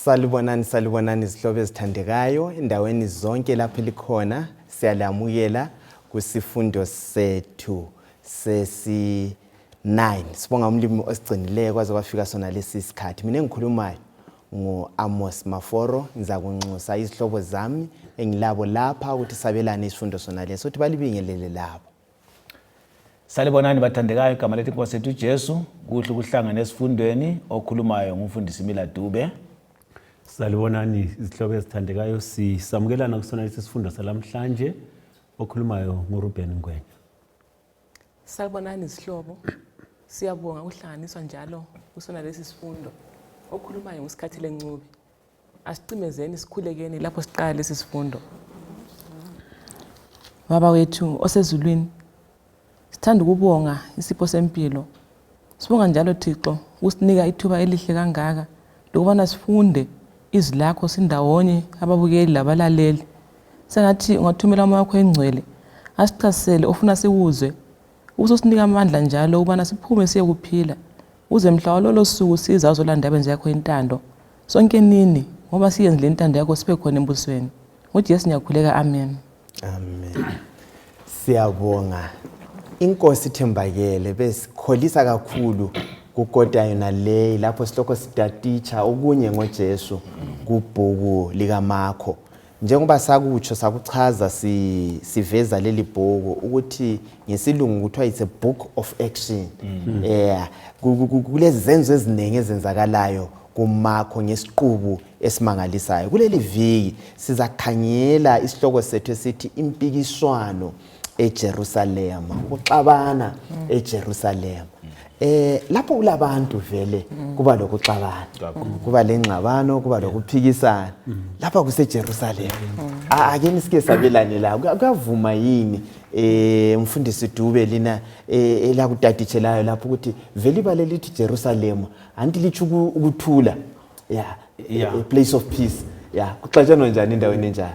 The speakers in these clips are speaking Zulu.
Salibonani izihlobo ezithandekayo endaweni zonke lapho likhona siyalamukela kusifundo sethu sesi-9 sibonga umlimi osigcinileyo kwaze kwafika sona lesi sikhathi. Mina engikhulumayo ngo-Amos Maforo, ngiza kunxusa izihlobo zami engilabo lapha ukuthi sabelane isifundo sona leso ukuthi balibingelele labo. Salibonani bathandekayo, igama lethu Nkosi yethu Jesu, kuhle ukuhlangana esifundweni okhulumayo ngumfundisi Mila Dube. Salibonani izihlobo ezithandekayo, sisamukelana kusona lesi sifundo salamhlanje okhulumayo nguRuben Ngwenya. Salibonani izihlobo, siyabonga ukuhlanganiswa njalo kusona lesi sifundo okhulumayo nguSikhathile Ncube. Asicimezeni sikhulekeni lapho siqala lesi sifundo. Baba wethu osezulwini, sithanda ukubonga isipho sempilo. Sibonga njalo Thixo usinika ithuba elihle kangaka lokubana sifunde izwi lakho sindawonye ababukeli labalaleli. Sengathi ungathumela umoya wakho engcwele asichasisele ofuna siwuzwe, ususinika amandla njalo ukubana siphume siye kuphila. Uze mhla walolo suku sizazolanda abenze yakho intando sonke nini, ngoba siyenze le ntando yakho sibe khona embusweni. UJesu ngiyakhuleka, amen. Amen. Siyabonga. Inkosi ithembakele besikholisa kakhulu kukota yona le lapho sihloko sitaticha okunye ngoJesu kubhuku lika Marko. Njengoba sakutsho sakuchaza siveza leli bhuku ukuthi ngesilungu kuthiwa it's a book of action. Kulezi zenzo eziningi ezenzakalayo kuMarko ngesiqubu esimangalisayo. Kuleli viki sizakhangela isihloko sethu esithi impikiswano eJerusalem, ukuxabana eJerusalem. Lapho kulabantu vele kuba lokuxabana, kuba lengxabano, kuba lokuphikisana. Lapha kuseJerusalem. Ake nisike sabelane la. Kuyavuma yini umfundisi Dube lina elakutatichelayo lapho ukuthi vele ibale lithi Jerusalem anti lithi ukuthula. A place of peace. Kuxatshanwa njani endaweni enjani?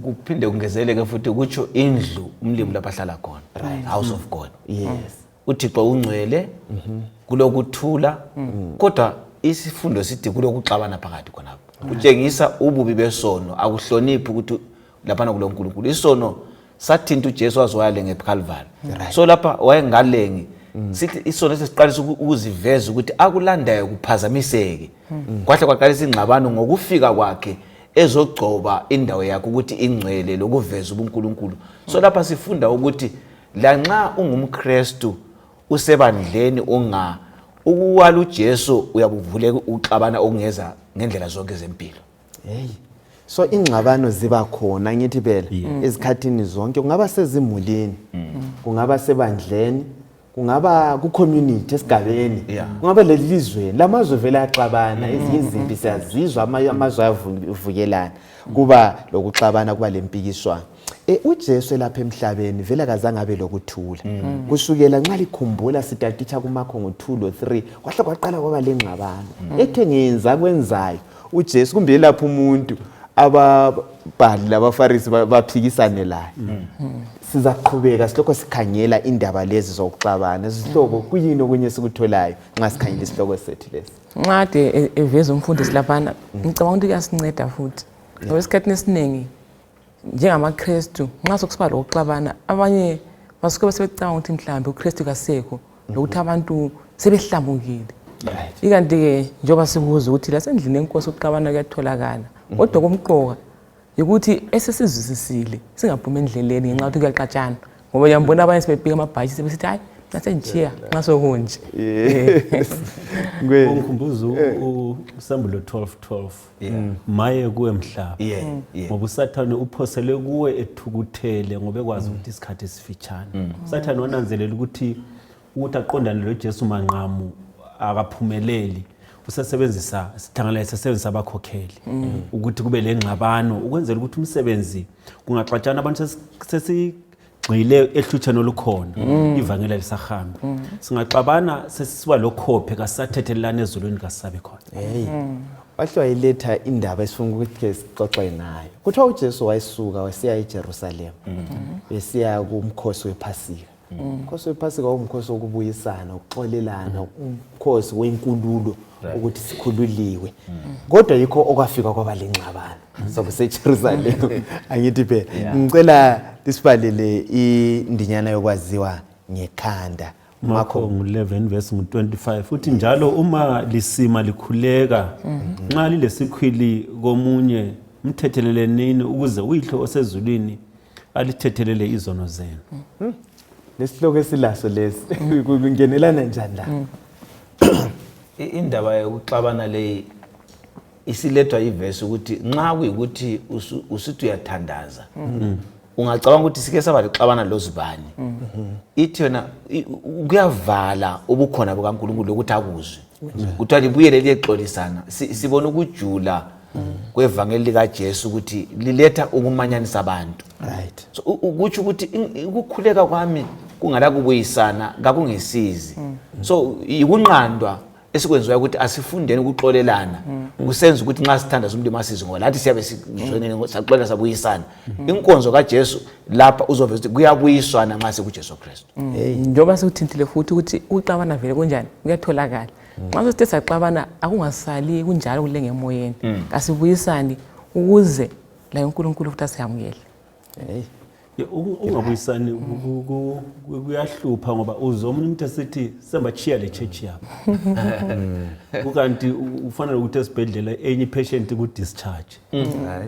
Kuphinde kungezeleke futhi kutsho indlu umlimi lapha ahlala khona, house of God. Yes. uThixo ungcwele kulokuthula, kodwa isifundo sithi kulokuxabana phakathi khonapho. Kutshengisa ububi besono, akuhloniphi ukuthi lapha kuloNkulunkulu. Isono sathinta uJesu wazoyale ngeCalvary. So lapha wayengalengi sithi isono sesiqalisa ukuziveza ukuthi akulandayo kuphazamiseke. Kwahle kwaqalisa ingxabano ngokufika kwakhe ezogcoba indawo yakhe ukuthi ingcwele lokuveza ubuNkulunkulu. So lapha sifunda ukuthi lanxa ungumKristu usebandleni ukuwala uJesu uyabuvuleka uxabana okungeza ngendlela zonke zempilo. So ingxabano ziba khona ngithi phela ezikhathini zonke, kungaba sezimulini, kungaba sebandleni, kungaba ku-community esigabeni, kungaba lelizweni lamazwe vele axabana, ezinye izimpi siyazizwa amazwe ayavukelana, kuba lokuxabana, kuba lempikiswano. uJesu lapha emhlabeni vele akazange abe lokuthula. Kusukela nxa likhumbula sitaticha kuMarko ngo-2 lo 3 kwahle kwaqala kwaba lengxabano. Ethe ngenza kwenzayo uJesu kumbe lapho umuntu ababhali labaFarisi baphikisane laye. Sizaqhubeka sihloko sikhangela indaba lezi zokuxabana. Isihloko kuyini okunye sikutholayo nxa sikhangela isihloko sethu lesi. Nqade eveza umfundisi laphana, ngicabanga ukuthi kuyasinceda futhi. Ngoba isikhathini esiningi njengamaKristu nxa sokusiba lokuxabana, abanye basuke sebecabanga ukuthi mhlawumbe uKristu kasekho lokuthi abantu sebehlambukile. Ikanti-ke njengoba sibuza ukuthi lasendlini yenkosi ukuxabana kuyatholakala, kodwa komqoka ukuthi esesizwisisile singaphumi endleleni ngenxa yokuthi kuyaxatshana. Ngoba uyambona abanye sebebhika amabhashi sebesithi hayi nasenjiya nxa sokunje. Ngikhumbuza uSambulo 12:12. Maye kuwe mhlaba. Ngoba uSathane uphosele kuwe ethukuthele ngoba ekwazi ukuthi isikhathi esifitshane. uSathane wananzelela ukuthi aqondane loJesu manqamu akaphumeleli. Usasebenzisa sisebenzisa abakhokheli ukuthi kube lengxabano ukwenzela ukuthi umsebenzi kungaxatshana abantu sesigcile ehlutsheni olukhona, ivangeli lisahambe. Singaxabana sesiba lokhophe kasathethelana ezulwini kasabe khona. Wahle wayiletha indaba esifuna ukuthi sixoxe ngayo. Kuthiwa uJesu wayisuka wasiya eJerusalem. Besiya kumkhosi wePhasika. Umkhosi wePhasika umkhosi wokubuyisana, ukuxolelana, umkhosi wenkululo ukuthi sikhululiwe kodwa yikho okwafika kwaba lengxabano sobe seJerusalem angithi phela ngicela lisibalele indinyana yokwaziwa ngekhanda Marko 11 verse 25 futhi njalo uma lisima likhuleka nxa lilesikhwili komunye mthethelele nini ukuze uyihlo osezulwini alithethelele izono zenu. Lesihloko esilaso lesi kungenelana njani la? Indaba yokuxabana le isilethwa ivesi ukuthi nxa kuyikuthi usithi uyathandaza ungacabanga ukuthi sike saba lixabana lozibani ithi yona kuyavala ubukhona bukaNkulunkulu ukuthi akuzwe kuthiwa libuyele liyexolisana sibona ukujula kwevangeli likaJesu ukuthi liletha ukumanyanisa abantu Right. so ukuthi ukukhuleka kwami kungala kubuyisana ngakungesizi so ikunqandwa esikwenziwa ukuthi asifundeni ukuxolelana kusenza ukuthi nxa sithandaza umuntu emasizi ngoba lathi siyabe sizwenene saxolela sabuyisana inkonzo kaJesu lapha uzoveza ukuthi kuyabuyiswana nxa sekuJesu Kristu njengoba sekuthintile futhi ukuthi uxabana vele kunjani kuyatholakala nxa sesithe saxabana akungasali kunjalo kulenge emoyeni asibuyisani ukuze la uNkulunkulu futhi asiyamukele. Ungabuyisani kuyahlupha ngoba uzomunye umuntu esithi sembachiya le church yabo ukanti ufanele ukuthi esibhedlela enye patient ku discharge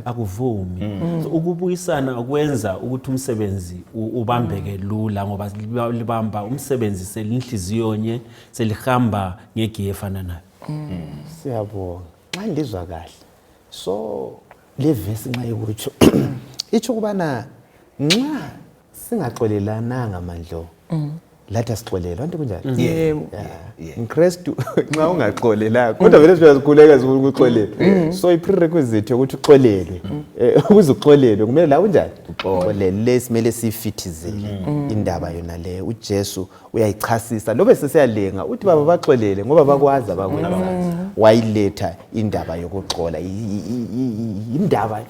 akuvumi so ukubuyisana kwenza ukuthi umsebenzi ubambeke lula ngoba libamba umsebenzi selinhliziyo nye selihamba ngegiye efana nayo. Siyabonga. Nxa ngizwa kahle. So le verse nxa ikutsho ithi ukubana nxa singaxolelananga mandlo lathi asixolele onto kunjani Yebo. uKristu nxa ungaxolelanga kodwa vele siyazikhuleka ukuxolela so i-prerequisite ukuthi uxolelwe ukuze uxolelwe kumele la unjani uxolele simele sifithizele indaba yona le uJesu uyayichasisa lobe sesiyalenga uthi baba baxolele ngoba bakwazi abakwenzayo wayiletha indaba yokuxola indaba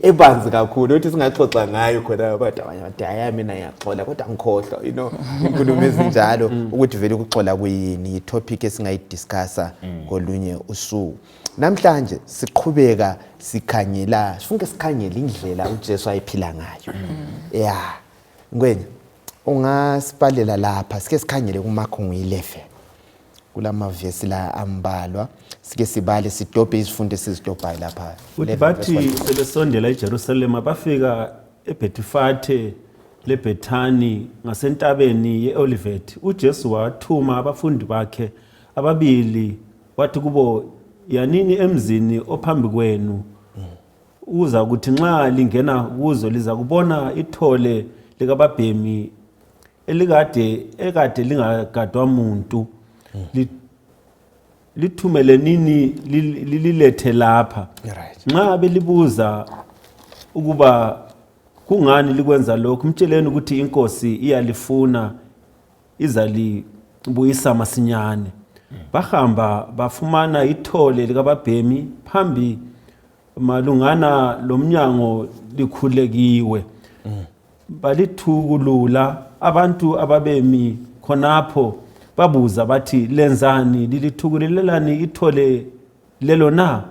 ebanzi kakhulu uthi singaxoxa ngayo khona abantu abanye hayi mina ngiyaxola kodwa ngikhohlwa inkulumo ezinjalo ukuthi vele ukuxola kuyini itopic esingayidiscussa kolunye usuku. Namhlanje siqhubeka sikhangela sifunke sikhangela indlela uJesu ayiphila ngayo ngwenya ungasipalela lapha sike sikhangele kuMarko 11 kulama verse la ambalwa sike sibale sidobhe izifundo esizidobhayo lapha uthi bathi sebesondela eJerusalem bafika eBethfage leBethani ngasentabeni yeOlivet uJesu wathuma abafundi bakhe ababili wathi kubo yanini emzini ophambi kwenu uza ukuthi nxa lingena kuzo liza kubona ithole likababhemi ekade lingagadwa umuntu lithumele nini lilethe lapha nxa belibuza ukuba kungani likwenza lokho mtsheleni ukuthi inkosi iyalifuna izalibuyisa masinyane. Bahamba bafumana ithole likababhemi phambi malungana lomnyango likhulekiwe balithukulula abantu ababemi khonapho babuza bathi lenzani lilithukulelelani ithole lelo na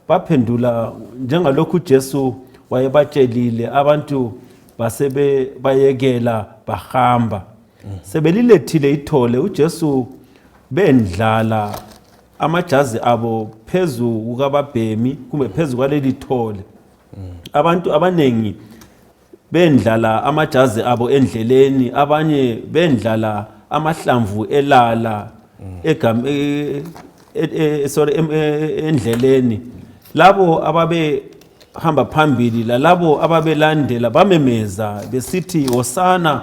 baphendula njengalokhu uJesu wayebatshelile abantu basebe bayekela bahamba sebelilethile ithole uJesu bendlala amajazi abo phezu kukababhemi kumbe phezu kwaleli thole abantu abanengi bendlala amajazi abo endleleni abanye bendlala amahlamvu elala endleleni labo ababe hamba phambili lalabo ababelandela bamemeza besithi hosana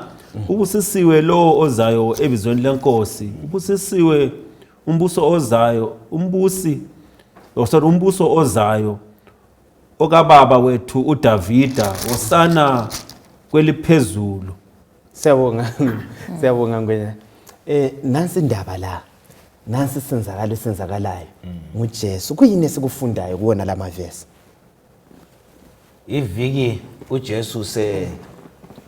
ubusisiwe lo ozayo ebizweni lenkosi ubusisiwe umbuso ozayo umbuso ozayo okababa wethu uDavida hosana kweliphezulu. Siyabonga ngwenya nansi indaba la nansi senzakalo senzakalayo nguJesu kuyini esikufundayo kuona lama verse iviki uJesu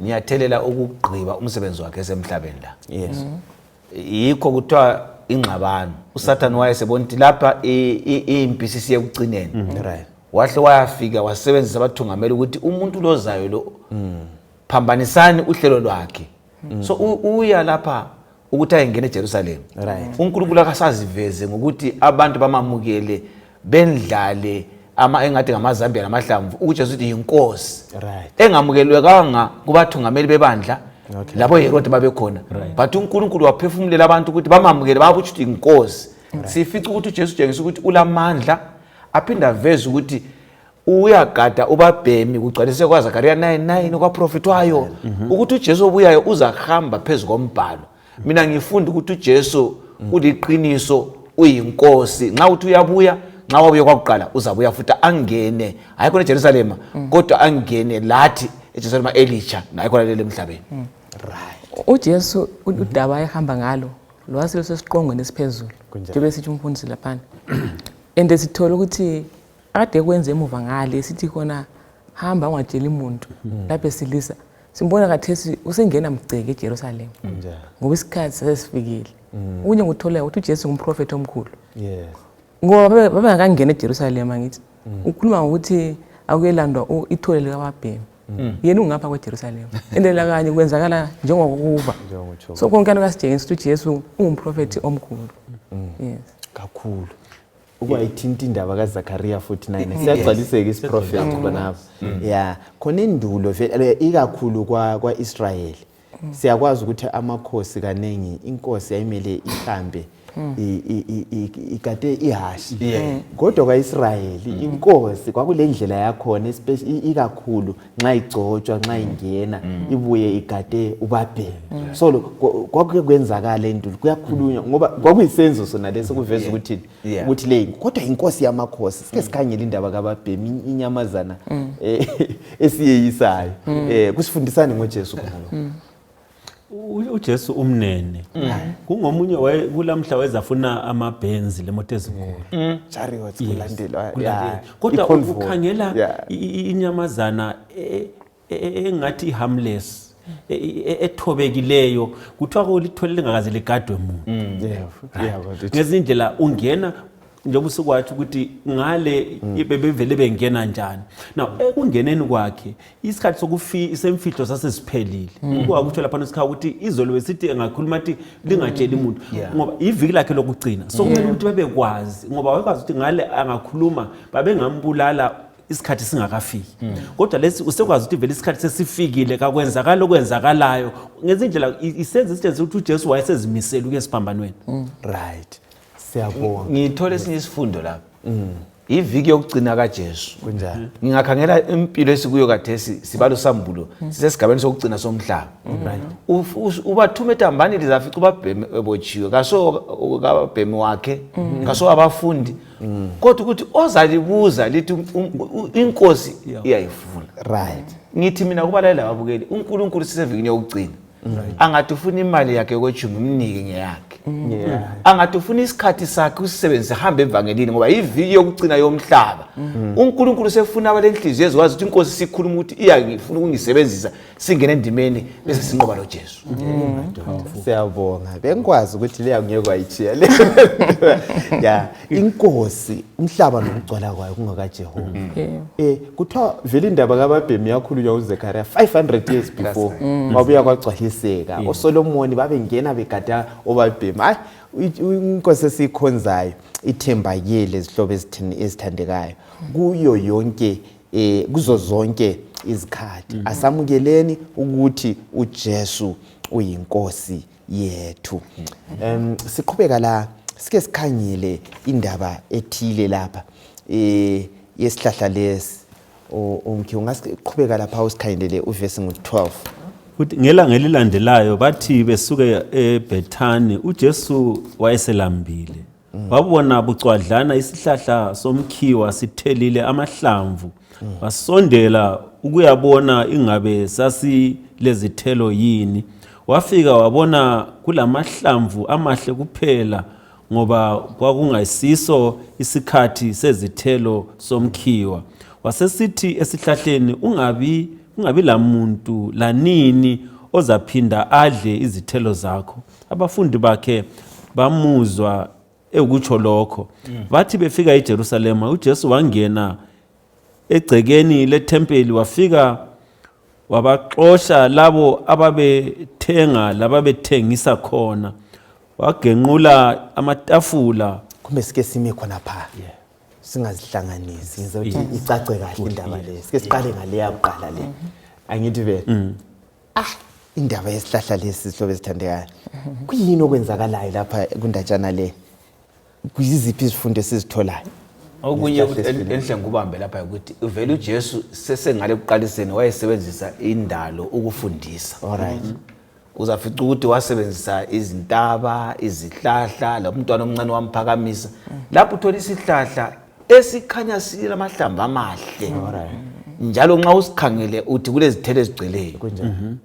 niyathelela ukugqiba umsebenzi wakhe esemhlabeni la yes yikho kuthiwa ingxabano uSathane wayesebona ukuthi lapha impi sisiye kucineni Right. wahle wayafika wasebenzisa abathungameli ukuthi umuntu lozayo lo phambanisani uhlelo lwakhe so uya lapha ukuthi ayengene eJerusalem Right. uNkulunkulu akasaziveze ngokuthi abantu bamamukele bendlale engathi ngamazambia namahlamvu ukuthi Jesu uthi inkosi Right. engamukelwekanga kubathungameli bebandla lapho Herod babekhona but uNkulunkulu waphefumulela abantu ukuthi bamamukele babuthi uthi inkosi sifica ukuthi uJesu utshengisa ukuthi ulamandla aphinda veze ukuthi uyagada ubabhemi kugcwalise kwa Zakaria 9:9 okwaprofetwayo ukuthi uJesu obuyayo uzahamba phezulu kombhalo mina ngifunda ukuthi uJesu uliqiniso uyinkosi nxa uthi uyabuya nxa wabuya kwakuqala uzabuya futhi angene hayi khona eJerusalem kodwa angene lathi eJerusalem elitsha hayi khona lele emhlabeni Right. uJesu udaba ayehamba ngalo lo wasilo sesiqongweni esiphezulu Kunjani? njengoba sithi umfundisi lapha ende sithola ukuthi ade kwenze emuva ngale sithi khona hamba ungatsheli umuntu lapho esilisa simbona kathesi usengena mgceke eJerusalem Kunjani? ngoba isikhathi sesifikile unye nguthola ukuthi uJesu ngumprofeti omkhulu Yes. ngoba babengakangena eJerusalem ngithi ukhuluma ngokuthi akuyelandwa ithole likababhemi yena ungapha kweJerusalem endlela kanye kwenzakala njengokuba Njengokutsho. so konke kasitshengisa ukuthi uJesu ungumprofeti omkhulu yes Kakhulu. Ukwayithinta indaba kaZakaria futhi 9 siyagcwaliseka isiprofeti khonapho. Yeah, khona indulo vele ikakhulu kwaIsrael. Siyakwazi ukuthi amakhosi kanengi inkosi yayimele ihambe ikade ihashi kodwa kwaIsrayeli inkosi kwakulendlela yakhona ikakhulu nxa igcotshwa nxa ingena ibuye igade ubabhemi so kwakuke kwenzakala endulo kuyakhulunywa ngoba kwakuyisenzo sona leso kuveza ukuthi ukuthi le kodwa inkosi yamakhosi sike sikhangela indaba kababhemi inyamazana esiyeyisayo kusifundisane ngoJesu khona uJesu umnene kungomunye kulamhla wezafuna amabhenzi lemoto ezinkulu chariots kulandelwa kodwa ukhangela inyamazana engathi harmless ethobekileyo kuthiwa kulithole lingakaze ligadwe umuntu ngezindlela ungena njengoba usukwathi ukuthi ngale bebevele bengena njani now ekungeneni kwakhe isikhathi sokufi semfihlo sasesiphelile ukwakuthi lapha nesikhawu ukuthi izolo besithi engakhuluma ukuthi lingatsheli umuntu ngoba iviki lakhe lokugcina so kumele ukuthi bebekwazi ngoba wayekwazi ukuthi ngale angakhuluma babengambulala isikhathi singakafiki kodwa lesi usekwazi ukuthi vele isikhathi sesifikile kakwenzakala okwenzakalayo ngezindlela isenze isitshenzisa ukuthi uJesu wayesezimisela ukuya esiphambanweni right siyabonga ngithole esinye isifundo lapha iviki yokugcina kaJesu kunjani ngingakhangela impilo esikuyo kathesi sibalo sambulo sisesigabeni sokugcina somhlaba ubathuma etambani lizafica ubabhemi ebotshiwe kaso kababhemi wakhe kaso abafundi kodwa ukuthi ozalibuza lithi inkosi iyayifuna right ngithi mina kubalayela ababukeli uNkulunkulu sisevikini yokugcina angathi ufuna imali yakhe yokuchuma umnike ngeyakhe angathi ufuna isikhathi sakhe usisebenzise hambe evangelini ngoba iviki yokugcina yomhlaba uNkulunkulu sefuna abalenhliziyo ezikwazi ukuthi inkosi sikhuluma ukuthi iyangifuna ukungisebenzisa singene endimeni bese sinqoba lo Jesu siyabonga bengikwazi ukuthi leya ngeke kwayichiya le ya inkosi umhlaba nokugcwala kwayo kungakaJehova kuthiwa vele indaba kababhemi yakhulunywa uZekaria 500 years before wabuya kwagcwaliseka oSolomoni babengena begada obabhemi hayi inkosi esikhonzayo ithembakele izihlobo ezithandekayo kuyo yonke kuzo zonke izikhathi asamukeleni ukuthi uJesu uyinkosi yethu siqhubeka la sike sikhangile indaba ethile lapha yesihlahla lesi umkhe ungasiqhubeka lapha usikhangelele uverse ngo12 ukuthi ngelanga elilandelayo bathi besuke eBethani uJesu wayeselambile wabona bucwadlana isihlahla somkhiwa sithelile amahlamvu wasondela ukuyabona ingabe sasilezithelo yini wafika wabona kulamahlamvu amahle kuphela ngoba kwakungasiso isikhathi sezithelo somkhiwa wasesithi esihlahleni ungabi lamuntu lanini ozaphinda adle izithelo zakho abafundi bakhe bamuzwa ekutsho lokho. Bathi befika eJerusalema uJesu wangena egcekeni lethempeli wafika wabaxosha labo ababethenga lababethengisa khona. Wagenqula amatafula. Kumbe sike sime khona pha. Singazihlanganisi ngizothi icace kahle indaba le. Sike siqale ngale yakuqala le. Angithi vele. Indaba yesihlahla lesi sihlobo esithandekayo. Kuyini okwenzakalayo lapha kundatshana le? Kuyiziphi izifundo esizitholayo? Okunye enhle ngubambe lapha ukuthi uvela uJesu sesengale kuqaliseni wayesebenzisa indalo ukufundisa. Alright. Uzafica ukuthi wasebenzisa izintaba, izihlahla, lo mntwana omncane wamphakamisa. Lapho uthola isihlahla esikhanya sinamahlamvu amahle. Alright. Njalo nxa usikhangele uthi kulezithelo ezigcweleyo.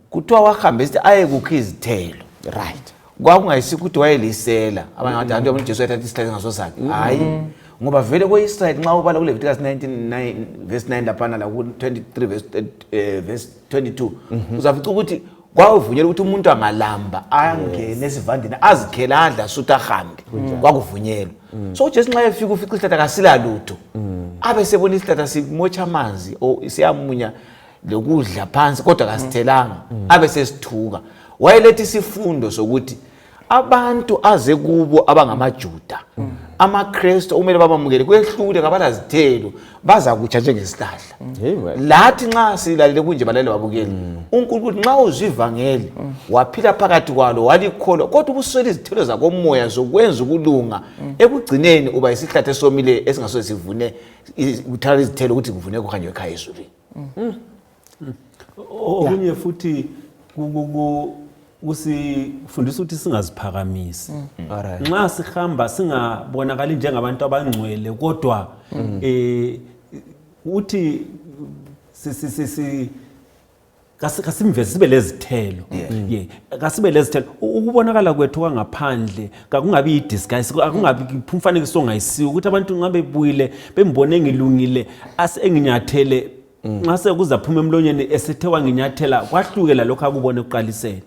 Kuthiwa wahambe sithi aye kukho izithelo. Right. Kwakungayisikho ukuthi wayelisela. Abanye abantu uJesu wathatha isihlahla ngaso sakhe. Hayi. Ngoba vele ko-Israyeli nxa ubala kuLeviticus 19 verse 9 laphana la ku 23 verse 22 uzafica ukuthi kwakuvunyelwa ukuthi umuntu angalamba angene esivandeni azikhela adla suthi ahambe. Kwakuvunyelwa. So uJesu nxa efika ufica isihlahla kasila lutho. Abe sebona isihlahla simotsha amanzi siyamunya lokudla phansi kodwa kasithelanga. Abe sesithuka. Wayeletha isifundo sokuthi abantu aze kubo abangamaJuda amaKristu umele babamukele kwehlule ngabala zithelo baza kutsha njengesihlahla. Lathi nxa silalele kunje balale wabukele uNkulunkulu nxa uzivangeli waphila phakathi kwalo walikholwa kodwa ubuswele izithelo zakomoya zokwenza ukulunga ekugcineni uba isihlahla esomile esingasoze sivune uthatha izithelo ukuthi kuvune kuhanjwe ekhaya ezulwini. Okunye futhi usifundisa ukuthi singaziphakamisi. Nxa sihamba singabonakali njengabantu abangcwele kodwa uthi kasimveze sibe lezithelo. Kasibe lezithelo. Ukubonakala kwethu kwangaphandle kakungabi yidisguise akungabi umfanekiso ongayisiwe ukuthi abantu ngabe buyile bembone ngilungile enginyathele ngase kuzaphuma emlonyeni esethe wanginyathela kwahlukela lokho akubone uqaliseni.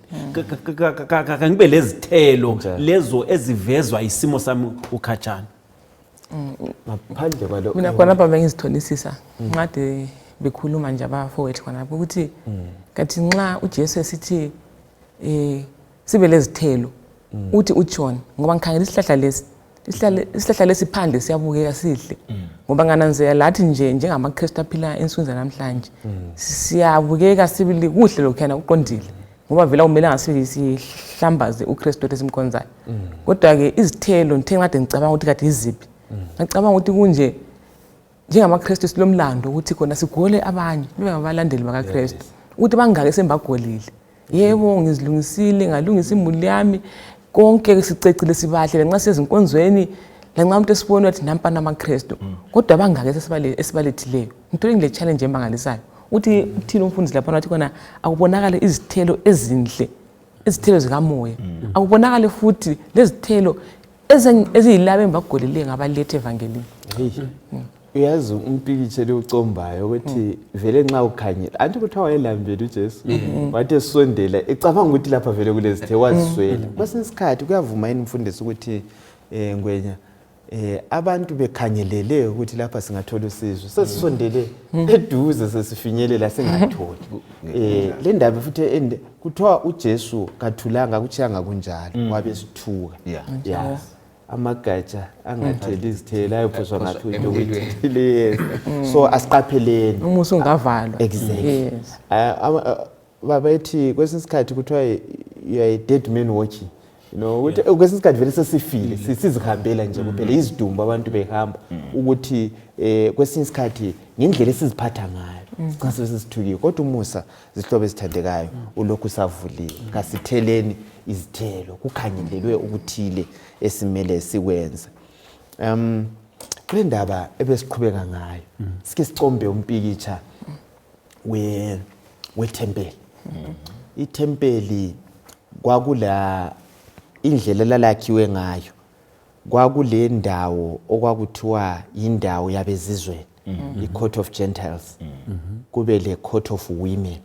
Kangibe lezithelo lezo ezivezwa isimo sami ukhatshana. Ngaphandle kwalo. Mina khona lapha bengizithonisisa ngade bekhuluma nje abafowethu khona lapho ukuthi kathi nxa uJesu esithi sibe lezithelo uthi uJohn ngoba ngikhangela isihlahla lesi phandle siyabukeka sihle ngoba ngananzela lathi nje njengamaKristu aphila ensukwini zanamhlanje siyabukeka sibili kuhle lokhana uqondile ngoba vela kumele ngasihlambaze uKristu esimkhonzayo kodwa ke izithelo ngithe ngade ngicabanga ukuthi kade iziphi ngicabanga ukuthi kunje njengamaKristu silomlando ukuthi khona sigole abanye bebe ngabalandeli bakaKristu ukuthi bangake sembagolile yebo ngizilungisile ngalungisa imuli yami konke sicecile sibahle nxa sezinkonzweni lanxa umuntu esibona ukuthi nampa namaKristu kodwa bangake esibalethileyo ngithola ngile challenge emangalisayo uthi uthini umfundisi lapha wathi khona akubonakala izithelo ezinhle izithelo zikamoya akubonakala futhi lezithelo eziyilabo embagolile ngabalethe evangelini. Uyazi umpikitshe le ucombayo ukuthi vele nxa ukhanyela anti kuthiwa wayelambele uJesu wathi esondela ecabanga ukuthi lapha vele kulezithe waziswela kwasesikhathi kuyavuma yini umfundisi ukuthi ngwenya abantu bekhanyelele ukuthi lapha singathola usizo sesisondele eduze sesifinyelela singatholi le ndaba futhi kuthiwa uJesu kathulanga kuchiyanga kunjalo wabe sithuka. Yes. Amagatsha angatheli izithelo ayophoswa ngaphezulu ukuthi le so asiqapheleni umuso ungavalwa. Exactly. Babethi kwesinsikhathi kuthiwa you are a dead man watching. You know ukuthi kwesinsikhathi vele sesifile sizihambela nje kuphela izidumbu abantu behamba ukuthi kwesinsikhathi ngendlela esiziphatha ngayo xa sesithukile kodwa umusa zihlobo ezithandekayo ulokhu savuliwe kasitheleni izithelo kukhanyelelwe ukuthile esimele sikwenza. Kule ndaba ebesiqhubeka ngayo sike sicombe umpikitsha wethempeli. Ithempeli kwakula indlela lalakhiwe ngayo kwakule ndawo okwakuthiwa indawo yabezizweni i-court of Gentiles kube le court of women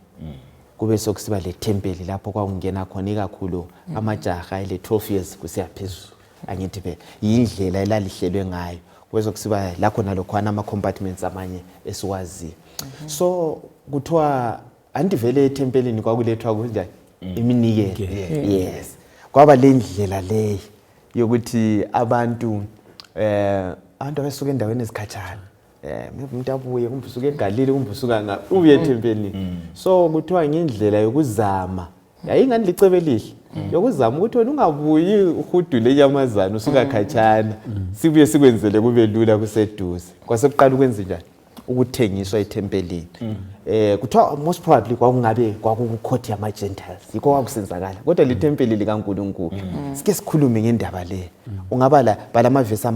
kube sokusiba le tempeli lapho kwakungena khona ikakhulu amajaha ele 12 years kusiya phezulu angithi phela yindlela elalihlelwe ngayo kwezokusiba la khona lokhwana ama compartments amanye esiwaziyo. So kuthiwa andivele ethempelini kwakulethwa kunjani iminikelo. Yes, kwaba le ndlela leyo yokuthi abantu abesuka endaweni ezikhatshana umuntu abuye kumbe usuke eGalile kumbe usuka ngaphi ubuye ethempelini. So kuthiwa ngendlela yokuzama yayingani licebe elihle yokuzama ukuthi wena ungabuyi uhudule inyamazana usuka khatshana sibuye sikwenzele kube lula kuseduze. Kwasekuqala ukwenza njani ukuthengiswa ethempelini. Kuthiwa most probably kwakungabe kwakukhoti yama Gentiles yikho kwakusenzakala kodwa le tempeli likaNkulunkulu. Sike sikhulume ngendaba le ungaba bala amavesi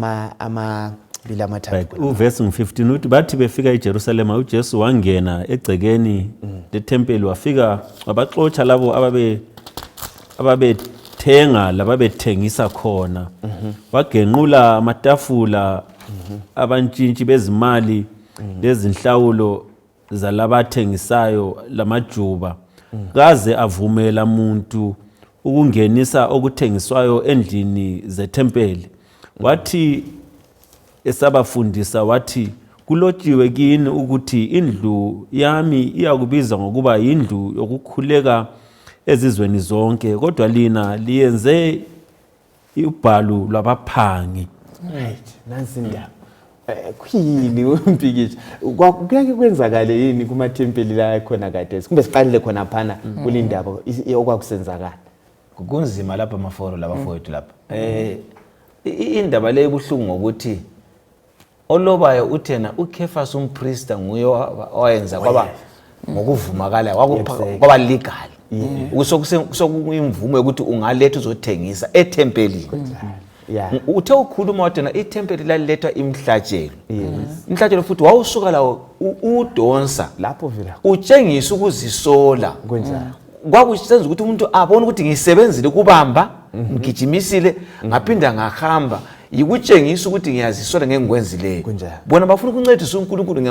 bila mathathu. Uverse 15 uthi bathi befika eJerusalem uJesu wangena egcekeni letempeli wafika wabaxotsha labo ababethenga lababethengisa khona. Wagenqula amatafula abantshintshi bezimali lezinhlawulo zalabathengisayo lamajuba. Kaze avumela umuntu ukungenisa okuthengiswayo endlini zethempeli. Wathi esabafundisa wathi kulotshiwe kini ukuthi indlu yami iyakubiza ngokuba indlu yokukhuleka ezizweni zonke kodwa lina liyenze ubhalu lwabaphangi. Right, nansi indaba. Kuyini umpikisho kuyake kwenzakale yini kuma tempeli la khona kade kumbe siqalile khona phana kulindaba okwakusenzakala kunzima lapha amaforo labafowethu lapha. Indaba le ebuhlungu ngokuthi olobayo uthena uKefas umpriester nguye owayenza kwaba ngokuvumakala kwaba legal. Kusokuyimvumo ukuthi ungaletha uzothengisa ethempelini. Uthe ukhuluma wathena itempeli lalethwa imhlatshelo. Imhlatshelo futhi wawusuka lawo udonsa lapho vela utshengisa ukuzisola. Kwenza kwakusenza ukuthi umuntu abone ukuthi ngisebenzile kubamba ngijimisile ngaphinda ngahamba yikutshengisa ukuthi ngiyazisola ngengikwenzileyo. Bona bafuna ukuncedisa uNkulunkulu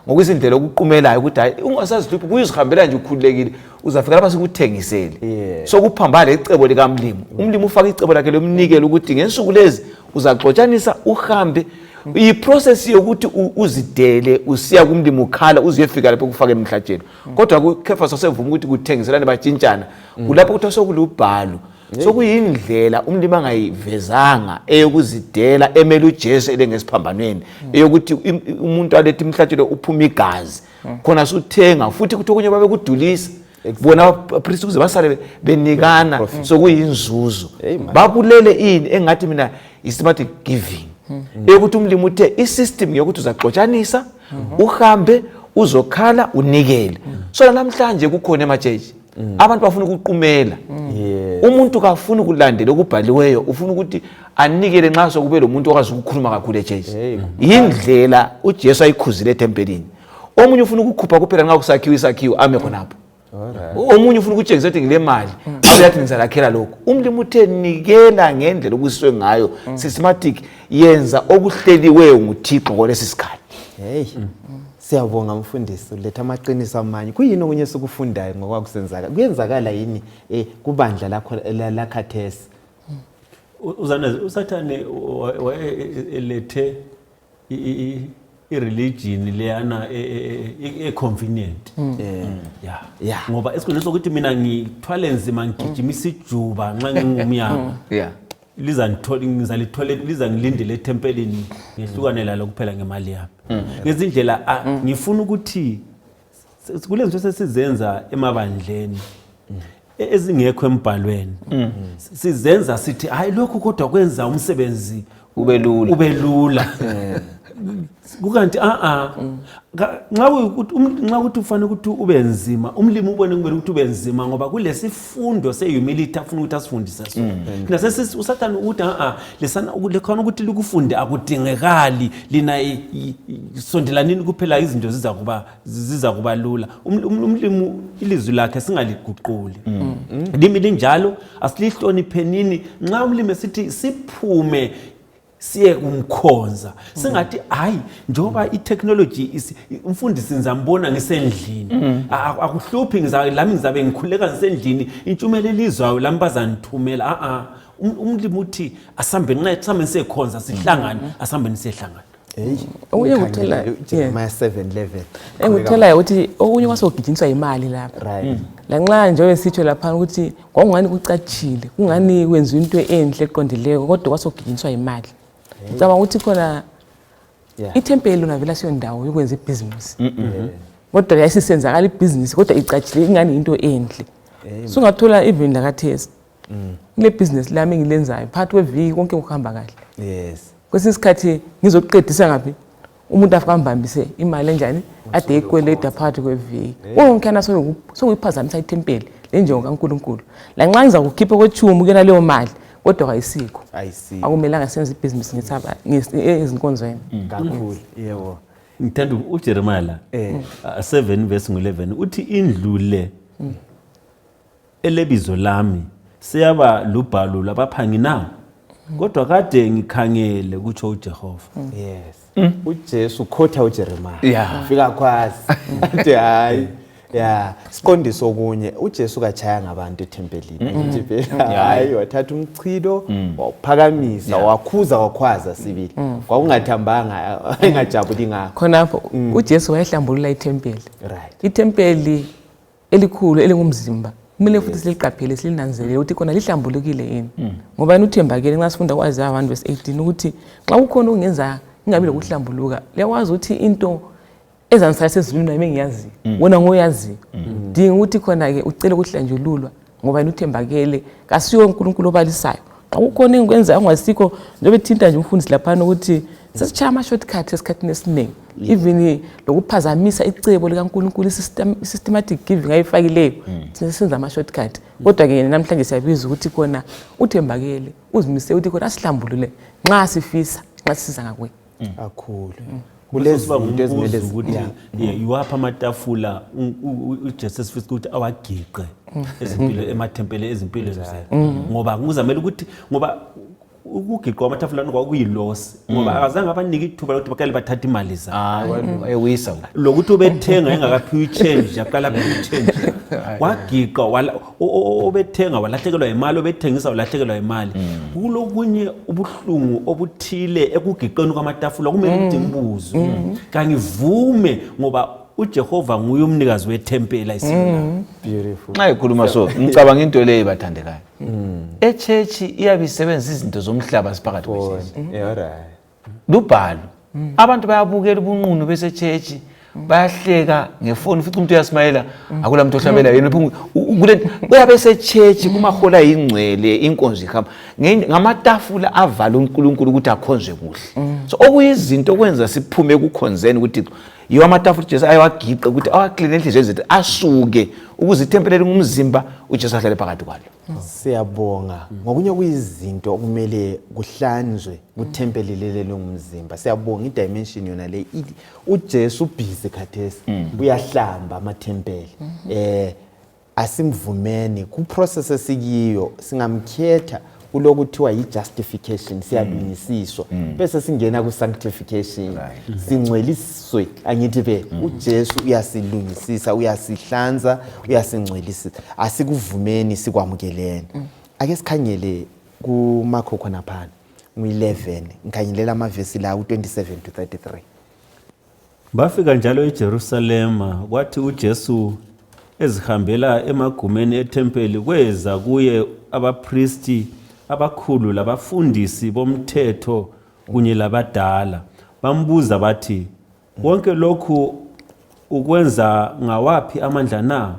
ngokwizindlela okuqhumelayo ukuthi hayi ungasazihluphi kuyizihambela nje ukhululekile uzafika lapha sikuthengisele. So kuphambana lecebo likaMlimi. Umlimi ufaka icebo lakhe lomnikelo ukuthi ngensuku lezi uzaxotshanisa uhambe iprocess yokuthi uzidele usiya kumlimi ukhala uziyefika lapho kufaka emhlatshelo. Kodwa kuKefas wasevuma ukuthi kuthengiselane batshintshana kulapho kuthiwa sokulubhalo. Sokuyindlela umlimi angayivezanga eyokuzidela emele uJesu elengesiphambanweni eyokuthi umuntu alethe imhlatshelo uphuma igazi khona suthenga futhi kuthi okunye babe kudulisa bona abapriest kuze basale benikana sokuyinzuzo babulele ini engathi mina ismathi giving eyokuthi umlimi uthe isystem yokuthi uzaxotshanisa uhambe uzokhala unikele. So namhlanje kukhona emachechi abantu bafuna ukuqhumela. Umuntu kafuna ukulandela okubhaliweyo ufuna ukuthi anikele nxa sokube lo muntu okwazi ukukhuluma kakhulu echechi. Yindlela uJesu ayikhuzile etempelini. Omunye ufuna ukukhupha kuphela nxa kusakhiwa isakhiwo ame khonapho. Omunye ufuna ukutshengisa ukuthi ngile mali abuyathi ngizalakhela lokho. Umlimi uthe nikela ngendlela okusiswe ngayo systematic yenza okuhleliweyo nguThixo ngolesi sikhathi. Siyabonga mfundisi uletha amaqiniso amanye. Kuyini okunye sokufundayo ngokwakusenzaka kuyenzakala yini kubandla lakho lakhathesi? Uzaneze usathane elethe ireligion leyana convenient. Ngoba esikhona sokuthi mina ngithwale nzima ngigijimisa ijuba nxa ngingumyanga. Liza ngilindele etempelini ngehlukane lalo kuphela ngemali yami. Ngezindlela ngifuna ukuthi kulezinto sesizenza emabandleni ezingekho embhalweni. Sizenza sithi hayi lokho kodwa kwenza umsebenzi ube lula. Kukanti nxa ukuthi ufanele ukuthi ube nzima umlimi ubone kumele ukuthi ube nzima ngoba kulesifundo sehumility afuna ukuthi asifundise sona. Nasesi usathana ukuthi lesana lekhona ukuthi likufunde akudingekali lina sondelanini kuphela izinto ziza kuba lula. Umlimi ilizwi lakhe singaliguquli. Limi linjalo asilihloniphenini nxa umlimi sithi siphume siye kumkhonza singathi hayi njoba itechnology umfundisi ngizambona ngisendlini akuhluphi lami ngizabe ngikhuleka ngisendlini intshumayelo elizwayo lami bazanithumela umlimi uthi asambe nqethambe sisekhonza sihlangane asambe nisehlangana okunye kuthela Jeremiah 7:11 engikuthelayo ukuthi okunye kwasogijiniswa imali lapha right lanxa nje wesitsho lapha ukuthi kwakungani kucatshile kungani kwenziwa into enhle eqondileyo kodwa kwasogijiniswa imali ngicabanga ukuthi khona ithempeli lona vela siyo ndawo yokwenza ibhizinisi kodwa yayisisenzakala ibhizinisi kodwa icatshile ingani into enhle sungathola even lakathesi kule bhizinisi lami engilenzayo phakathi kweviki konke kuhamba kahle yes kwesinye isikhathi ngizoqedisa ngaphi umuntu afika ambambise imali enjani ade ikweleda phakathi kweviki wonke sokuyiphazamisa ithempeli lenjongo kaNkulunkulu lanxa ngiza kukhipha kwechumu kena leyo mali kodwa kayisikho akumelanga senze ibhizinisi ngithaba ezinkonzweni kakhulu yebo ngithanda uJeremiah la 7:11 uthi indlu le elebizo lami siyaba lubhalo labaphangi na kodwa kade ngikhangele kutsho uJehova yes uJesu khotha uJeremiah fika kwazi athi hayi siqondiso okunye uJesu kachaya ngabantu ethempelini ngithi phela hayi wathatha umchilo waphakamisa wakhuza wakhwaza sibili kwakungathambanga engajabuli ngakho khonapho uJesu wayehlambulula ithempeli right ithempeli elikhulu elingumzimba kumele futhi siliqaphele silinanzelele ukuthi khona lihlambulukile yini ngoba uthembakele nxa sifunda kwaZaya 1:18 ukuthi xa kukhona okungenza ingabe lokuhlambuluka liyawazi ukuthi into ezanisalisa ezulwini nami engiyazi wona ngoyazi dinga ukuthi khona ke ucela ukuhlanjululwa ngoba uthembakele kasiyo uNkulunkulu obalisayo xa kukhona engikwenza ungasikho njengoba ethinta nje umfundisi lapha ukuthi sesichaya ama shortcut esikhathini esiningi even lokuphazamisa icebo likaNkulunkulu systematic giving ayifakileyo senza ama shortcut kodwa ke namhlanje siyabiza ukuthi khona uthembakele uzimise ukuthi khona asihlambulule nxa sifisa nxa sisiza ngakwe kakhulu kulezi zinto ezimele ukuthi yiwapha amatafula uJesu sifisa ukuthi awagiqe ezimpilo emathempeli ezimpilo zethu ngoba kuzamela ukuthi ngoba ukugiqwa amatafula kwakuyiloss ngoba akazange abanike ithuba lokuthi bakale bathatha imali zabo ewisa lokuthi ubethenga engakaphiwa ichange yaqala ichange wagiqa obethenga walahlekelwa imali obethengisa walahlekelwa imali kulokunye ubuhlungu obuthile ekugiqeni kwamatafula kumele ukuthi ngibuze kangivume ngoba uJehova nguye umnikazi wethempeli ayisina beautiful xa ikhuluma so ngicabanga into leyo bathandekayo eChurch iyabe isebenzisa izinto zomhlaba siphakathi kwesizwe right lubhalo abantu bayabukela ubunqunu bese church bayahleka ngefoni futhi umuntu uyasmayela akula muntu ohlabela yena kule uyabe eseChurch kumahola ingcwele inkonzo ikhamba ngamatafula avala uNkulunkulu ukuthi akhonzwe kuhle so okuyizinto okwenza siphume kukhonzeni ukuthi yiwa amatafula uJesu ayawagiqa ukuthi awaclean enhliziyo zethu asuke ukuze ithempeli lingumzimba uJesu ahlale phakathi kwalo siyabonga ngokunye kuyizinto okumele kuhlanzwe kuthempeli leli longumzimba siyabonga idimension yona le uJesu busy khathesi uyahlamba amathempeli asimvumeni ku process esikiyo singamkhetha kulokuthiwa yi-justification siyalungisiswa bese singena ku-sanctification singcweliswe angithi phela uJesu uyasilungisisa uyasihlanza uyasingcwelisisa asikuvumeni sikwamukeleni ake sikhangele kuMakho khona phana mu-11 ngikhanyelela amavesi la u-27 to 33 bafika njalo eJerusalema kwathi uJesu ezihambela emagumeni ethempeli kweza kuye abapristi abakhulu labafundisi bomthetho kunye labadala bambuza bathi konke lokhu ukwenza ngawaphi amandla na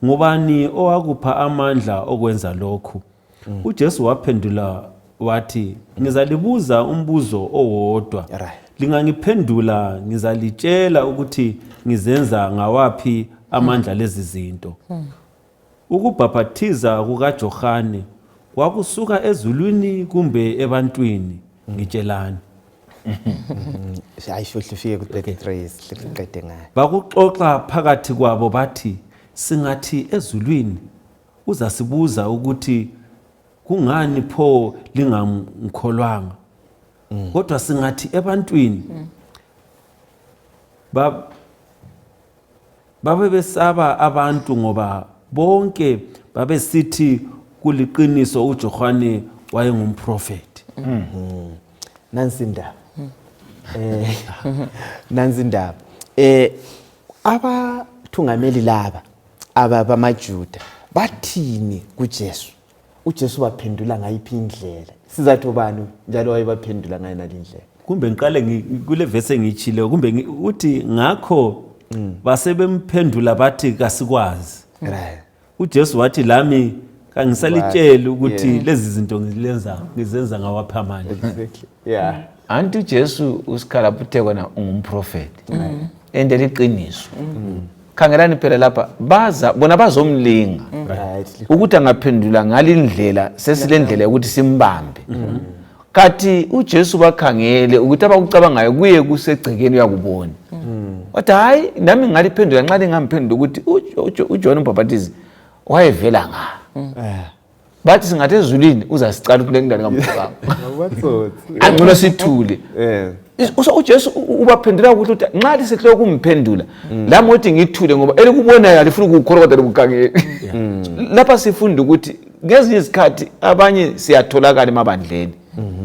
ngubani owakupha amandla okwenza lokhu uJesu waphendula wathi ngizalibuza umbuzo owodwa lingangiphendula ngizalitshela ukuthi ngizenza ngawaphi amandla lezi zinto ukubhaphathiza kukaJohane kwakusuka ezulwini kumbe ebantwini ngitshelani ayishohlifike ku-33 siqede ngayo bakuxoxa phakathi kwabo bathi singathi ezulwini uzasibuza ukuthi kungani pho lingamkholwanga kodwa singathi ebantwini babe besaba abantu ngoba bonke babesithi kuliqiniso uJohane wayengumprofeti. Nansi indaba. Nansi indaba. Abathungameli laba abamaJuda bathini kuJesu? uJesu baphendula ngayiphi indlela? Sizathu bani njalo wayebaphendula ngayo nalindlela? Kumbe ngiqale kule verse engichile kumbe uthi ngakho basebemphendula bathi kasikwazi. Right. uJesu wathi lami kangisalitshela ukuthi lezi zinto ngizenza ngawaphi amandla. Exactly. Yeah. Anti uJesu usikhala phuthe kona ungumprofeti. Ende liqiniso. Khangelani phela lapha bona bazomlinga. Right. Ukuthi angaphendula ngalindlela sesilendlela ukuthi simbambe. Kathi uJesu bakhangele ukuthi abakucabangayo kuye kusegcekeni uyakubona. Wathi hayi nami ngaliphendula nxa lingamphendula ukuthi uJohn uMbhaphathizi wayevela nga. Bathi singathi ezulwini uzasicala kule ndlela ngamphaka. Angcono sithule. uJesu ubaphendula ukuthi nxa lisehlwe ukumphendula lami uthi ngithule ngoba elikubonayo alifuna ukukholwa kodwa likukhangele. Lapha sifunda ukuthi ngezinye izikhathi abanye siyatholakala emabandleni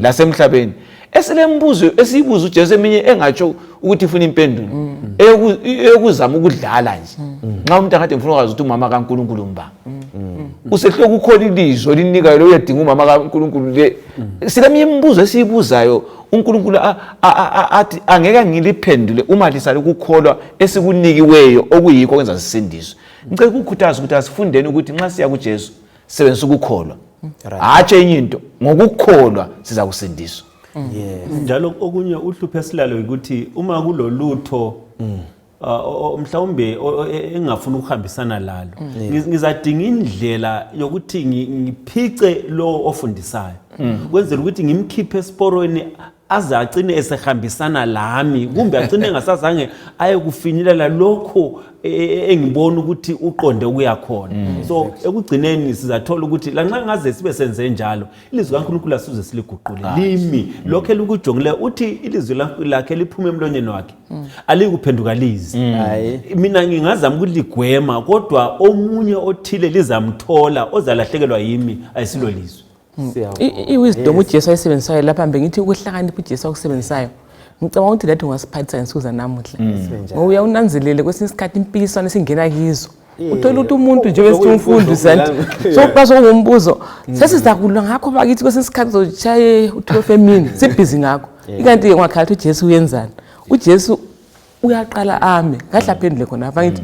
lasemhlabeni esilembuzo esiyibuza uJesu eminye engatsho ukuthi ifuna impendulo ekuzama ukudlala nje nxa umuntu angathi ngifuna ukwazi ukuthi umama kaNkulunkulu mbanga usehlwe ukukhola ilizwi linikayo lo uyadinga umama kaNkulunkulu le sileminye imibuzo esiyibuzayo uNkulunkulu athi angeke ngiliphendule uma lisale ukukholwa esikunikiweyo okuyikho kwenza sisindiswe. Ngicela ukukhuthaza ukuthi asifundeni ukuthi nxa siya kuJesu sebenzisa ukukholwa hatshe enye into ngokukholwa siza kusindiswa. Yes. Njalo okunye uhlupho esilalo ukuthi uma kulolutho mhlawumbe engafuna ukuhambisana lalo ngizadinga indlela yokuthi ngiphice lo ofundisayo kwenzela ukuthi ngimkhiphe esporweni azacine esehambisana lami kumbe agcine ngasazange aye kufinyelela lokho engibona ukuthi uqonde ukuyakhona. So ekugcineni sizathola ukuthi lanxa ngaze sibe senze njalo ilizwi kaNkulunkulu asuze siliguqule limi lokho elikujongile uthi ilizwi lakhe liphuma emlonyeni wakhe alikuphenduka lizi. Mina ngingazama ukuligwema kodwa omunye othile lizamthola ozalahlekelwa yimi ayisilo lizwi. I-wisdom uJesu ayisebenzisayo lapha ngithi ukuhlakanipha uJesu akusebenzisayo ngicabanga ukuthi lathi ungasiphathisa nsuku zanamuhla ngoba uyawunanzelele kwesinye isikhathi impikiswano esingena kizo uthola ukuthi umuntu nje besithi umfundi santi so kwaso ngumbuzo sesizakulwa ngakho bakithi kwesinye isikhathi zochaye u12 emini sibhizi ngakho ikanti ke ngakhala ukuthi uJesu uyenzani uJesu uyaqala ame ngahla phendule khona afangithi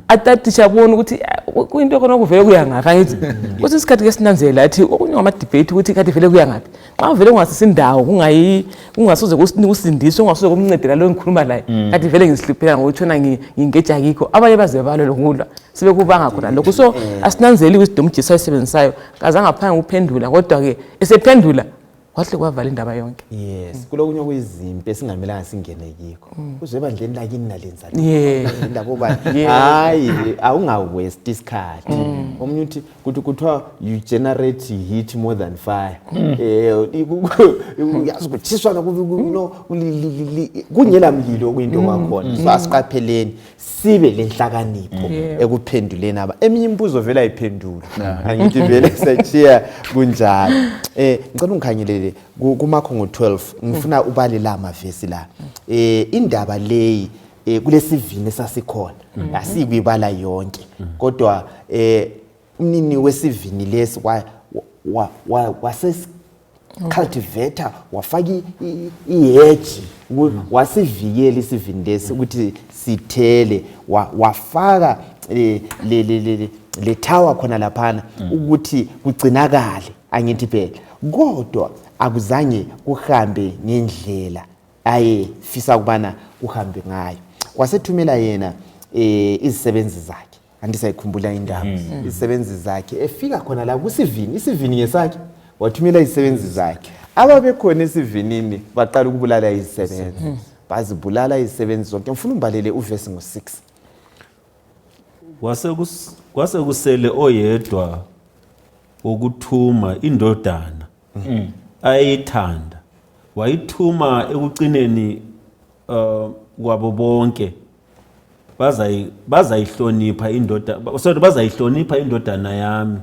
atatisha bona ukuthi kuyinto khona kuvele kuya ngapha afangithi kwesinye isikhathi ke sinanzela athi okunye ngama debate ukuthi kanti vele kuya ngaphi xa vele ungasisindawo kungasoze kusindiswe ungasoze kumncedela lo ngikhuluma laye kanti vele ngisihliphela ngokutshona ngingeja kikho abanye bazebalo lokulwa sibe kubanga khona lokho so asinanzeli wisdom uJesu ayisebenzisayo kaza ngaphanga uphendula kodwa ke esephendula wahle kwavala indaba yonke. Yes, kulokunye kuyizimpi esingamelanga singene yikho. Uzebandleni lakini nalenza. Indaba obani. Hayi, awunga waste isikhathi. Omunye uthi kuthiwa you generate heat more than fire. Uyazi ukuthiswa no kunyela mlilo okuyinto kwakhona. So asiqapheleni sibe lenhlakanipho ekuphenduleni aba. Eminye imibuzo vela ayiphendula. Angithi vele sachiya kunjalo. Ngicela ungikhanyelele kumakho ngo12 ngifuna ubale la amavesi la indaba leyi kulesivini esasikhona asikuyibala yonke kodwa umnini wesivini lesi wase cultivator wafaka ihedge wasivikela isivini lesi ukuthi sithele wafaka le tower khona laphana ukuthi kugcinakale angithi phela kodwa akuzange kuhambe ngendlela ayefisa ukubana kuhambe ngayo wasethumela yena izisebenzi zakhe andisayikhumbula indaba izisebenzi zakhe efika khona la kusivini isivini ngesakhe wathumela izisebenzi zakhe ababekhona esivinini baqala ukubulala izisebenzi bazibulala izisebenzi zonke ngifuna umbalele uverse ngo6 kwase kusele oyedwa ukuthuma indodana ayithanda wayithuma ekucineni kwabo bonke bazayihlonipha indodana yami.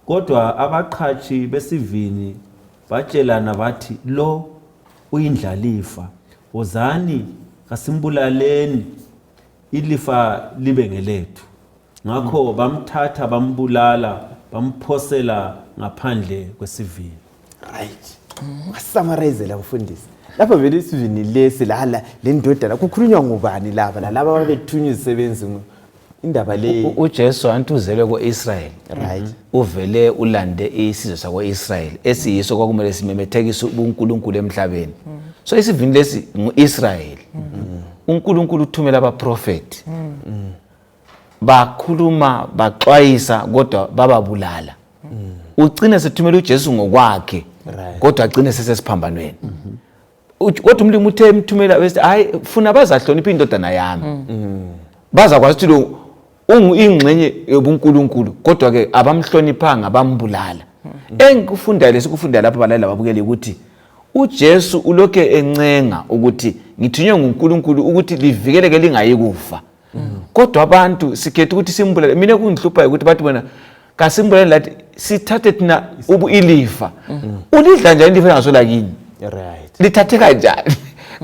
Kodwa abaqhashi besivini batshelana bathi, lo uyindlalifa, wozani kasimbulaleni ilifa libe ngelethu. Ngakho bamthatha bambulala, bamphosela ngaphandle kwesivini. Right. Summarize la mfundisi. Lapha vele isivini lesi la le ndodana kukhulunywa ngubani laba laba ababethunywa izisebenzi indaba le. uJesu antuzelwe ko-Israel. Right. Uvele ulande isizwe sako-Israel esiyiso kwakumele simemethekise uNkulunkulu emhlabeni. So isivini lesi ngu-Israel. uNkulunkulu uthumela abaprofeti. Bakhuluma baxwayisa kodwa bababulala. Ugcina sethumela uJesu ngokwakhe kodwa agcine sesesiphambanweni. Kodwa umlimi uthe emthumela bese hayi funa bazahlonipha indodana yami. Bazakwazi ukuthi lo ingxenye yobuNkulunkulu kodwa ke abamhloniphanga bambulala. Engikufunda lesikufunda lapha balala babukele ukuthi uJesu ulokhe encenga ukuthi ngithunywe nguNkulunkulu ukuthi livikeleke lingayi kufa. Kodwa abantu sikhetha ukuthi simbulale. Mina kungihlupha ukuthi bathi bona kasimbulale lathi sithathe thina ilifa. Ulidla njani ilifa engasola kini? Right. Lithathe kanjani?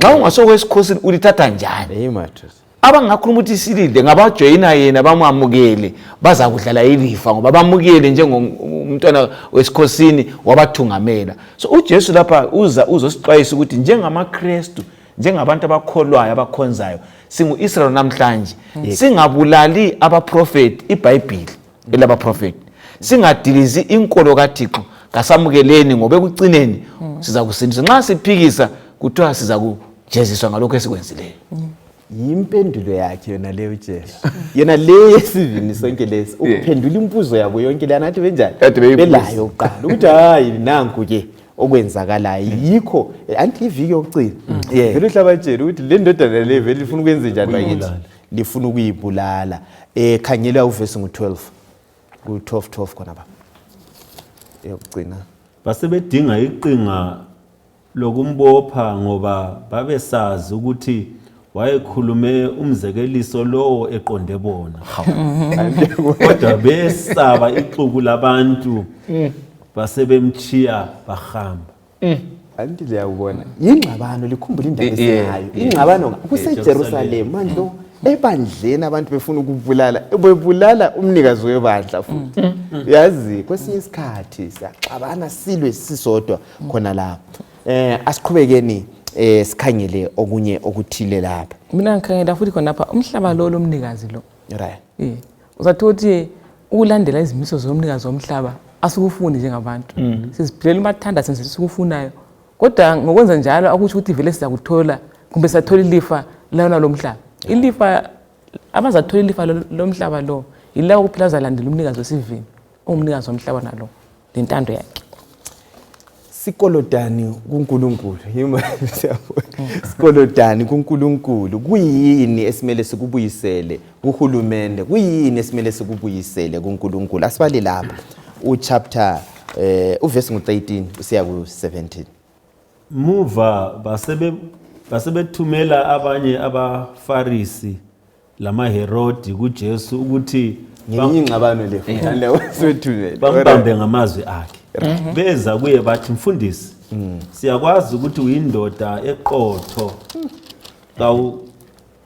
Xa ungasokwesikhosini ulithatha njani? Hey matters. Abangakhuluma ukuthi silide ngabajoyina yena bamamukele baza kudlala ilifa ngoba bamukele njengomntwana wesikhosini wabathungamela. So uJesu lapha uzosixwayisa ukuthi njengamaKristu, njengabantu abakholwayo abakhonzayo singu-Israel namhlanje, singabulali abaprofeti, iBhayibheli elabaprofeti, singadilizi inkolo kaThixo, kasamukeleni ngoba ekucineni siza kusindiswa. Nxa siphikisa kuthiwa siza kujeziswa ngalokho esikwenzileyo. Yimpendulo yakhe yona leyo uJesu. Yena le yesivini sonke lesi ukuphendula impuzo yabo yonke lana athi benjani? Belayo uqala ukuthi hayi nanku ke okwenzakalayo yikho anti iviki yokucina. Vele uhlabatshela ukuthi le ndodana le vele ifuna ukwenza njani bakithi? Lifuna ukuyibulala. Khangela uvesi ngo12. Ku12 khona ba. Yokucina. Basebedinga iqinga lokumbopha ngoba babesazi ukuthi wayekhulume umzekeliso lowo eqonde bona. Kodwa besaba ixuku labantu basebemchiya bahamba. Anti liyabona ingxabano likhumbula indaba esinayo. Ingxabano kuseJerusalem manje lo ebandleni abantu befuna ukubulala bebulala umnikazi webandla futhi. Yazi kwesinye isikhathi siyaxabana silwe sisodwa khona lapha. Asiqhubekeni sikhangele okunye okuthile lapha. Mina ngikhangela futhi khona lapha umhlaba lo lomnikazi lo. Right. Uzathothi ukulandela izimiso zomnikazi womhlaba asikufundi njengabantu. Siziphilela umathanda senze sikufunayo. Kodwa ngokwenza njalo akusho ukuthi vele siza kuthola kumbe sathola ilifa lana lomhlaba. Ilifa abazathola ilifa lomhlaba lo yilawo kuphela zalandela umnikazi wesivini umnikazi womhlaba nalo lentando yakhe. Sikolodani kuNkulunkulu yima sikolodani kuNkulunkulu kuyini esimele sikubuyisele kuhulumende kuyini esimele sikubuyisele kuNkulunkulu asibale lapha uchapter uverse ngo13 usiya ku17. Muva basebethumela abanye abaFarisi lamaHerodi kuJesu ukuthi ngiyingxabano le futhi leyo sethumela bambambe ngamazwi akhe. Beza kuye bathi mfundisi, siyakwazi ukuthi uyindoda eqotho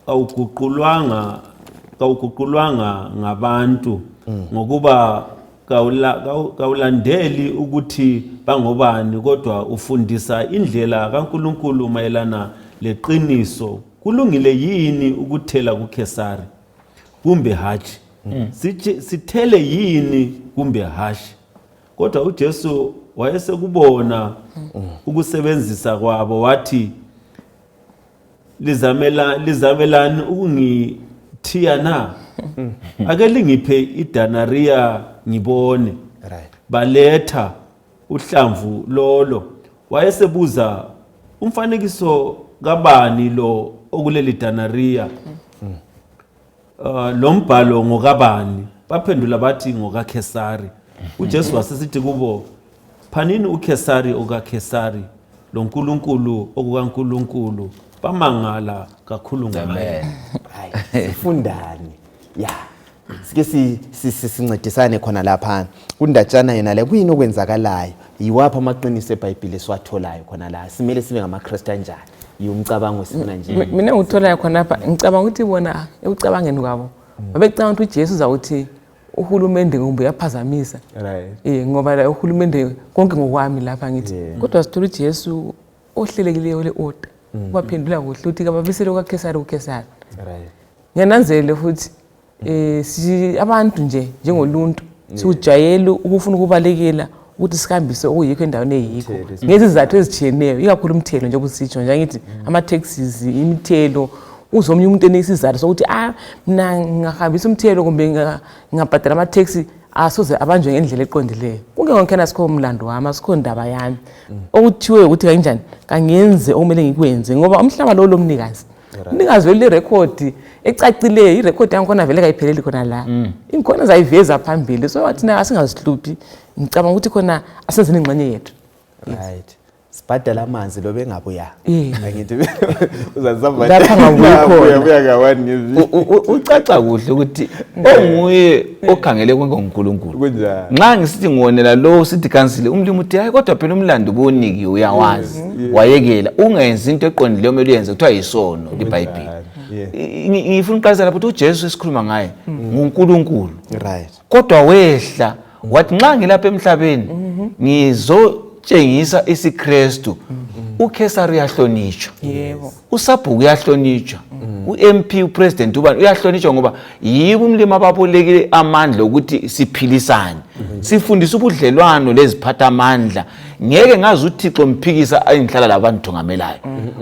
kawuguqulwanga ngabantu ngokuba kawulandeli ukuthi bangobani kodwa ufundisa indlela kaNkulunkulu mayelana leqiniso. Kulungile yini ukuthela kuKesari kumbe hatshi? Sithele yini kumbe hatshi? Kodwa uJesu wayesekubona ukusebenzisa kwabo wathi lizamelani ukungithiya na? Ake lingiphe idenariya ngibone. Baletha uhlamvu lolo. Wayesebuza umfanekiso kabani lo okuleli denariya? Lo mbhalo ngokabani? Baphendula bathi ngokaKesari. uJesu wasesithi kubo, phanini uKesari okaKesari lo nkulunkulu okukaNkulunkulu bamangala kakhulu ngaye. Hayi sifundani ya sike sincedisane khona lapha kundatshana yena le kuyini okwenzakalayo yiwapha amaqiniso eBhayibheli esiwatholayo khona la simele sibe ngamaKristu kanjani yomcabango sifuna nje mina ngitholayo khona lapha ngicabanga ukuthi bona ekucabangeni kwabo babecabanga ukuthi uJesu uzawuthi uhulumende kumbe yaphazamisa right ngoba la uhulumende konke ngokwami lapha ngithi kodwa sithola uJesu ohlelekileyo le order waphendula kuhle uthi kababisele kwaKesari uKesari right ngiyananzele futhi si abantu nje njengoluntu siujayela ukufuna ukubalekela ukuthi sikambise okuyikho endaweni eyikho ngezizathu ezitshiyeneyo ikakhulu umthelo nje kusitsho nje ngithi ama taxes imithelo uzomnye umuntu enesizathu sokuthi mina ngihambisa umthelo kumbe ngingabhadala ama taxi asoze abanjwe ngendlela eqondileyo kungengonkena sikho umlando wami asikho ndaba yami okuthiwe ukuthi kanjani kangenze okumele ngikwenze ngoba umhlaba lo lomnikazi umnikazi wele record ecacileyo irecord yankhona vele kayipheleli khona la inkhona zayiveza phambili so wathina asingazihluphi ngicabanga ukuthi khona asenzeni ingxenye yethu right sibhadala amanzi lo bengabuya ngithi Lapha ngabuya buya kawani ngezi ucaca kuhle ukuthi onguye okhangele konke ngoNkulunkulu kunjani nxa ngisithi ngonela lo sithi kansile umlimi uthi hayi kodwa phela umlando boniki uyawazi wayekela ungenzi into eqondileyo omele uyenze kuthiwa yisono iBhayibheli ngifuna uqalisa lapho ukuthi uJesu esikhuluma ngaye nguNkulunkulu right kodwa wehla wathi nxa ngilapha emhlabeni ngizotshengisa isiKristu uKesari uyahlonitshwa yebo uSabhuku uyahlonitshwa uMP uPresident ubani uyahlonitshwa ngoba yibo umlimi ababolekile amandla ukuthi siphilisane sifundisa ubudlelwano leziphatha amandla ngeke ngazi uThixo mphikisa ayinhlala labantu thongamelayo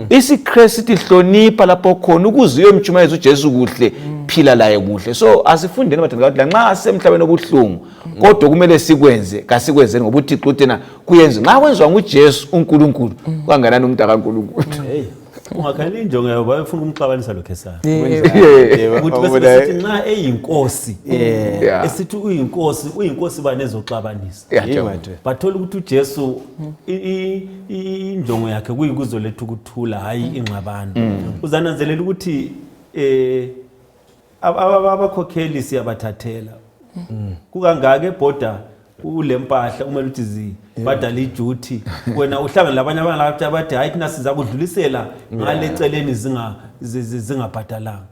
isiKristu sithi hlonipha lapho khona ukuze uyomjumayeza uJesu kuhle phila laye kuhle so asifundeni bathandekayo nxa semhlabeni obuhlungu kodwa kumele sikwenze kasikwenzeni ngoba uThixo uthena kuyenza nxa kwenziwa nguJesu uNkulunkulu kanganani umuntu akaNkulunkulu Hey ungakhala injongo yabo bayifuna umxabanisa lo Kesari yebo ukuthi bese nxa eyinkosi esithi uyinkosi banezoxabanisa bathola ukuthi uJesu injongo yakhe kuyikuzoletha ukuthula hayi ingxabano uzananzelela ukuthi abakhokheli siyabathathela kukangaka ebhoda ulempahla umele ukuthi zibadala iduty wena uhlangana labanye abantu abathi hayi thina siza kudlulisela ngale celeni zingabhadalanga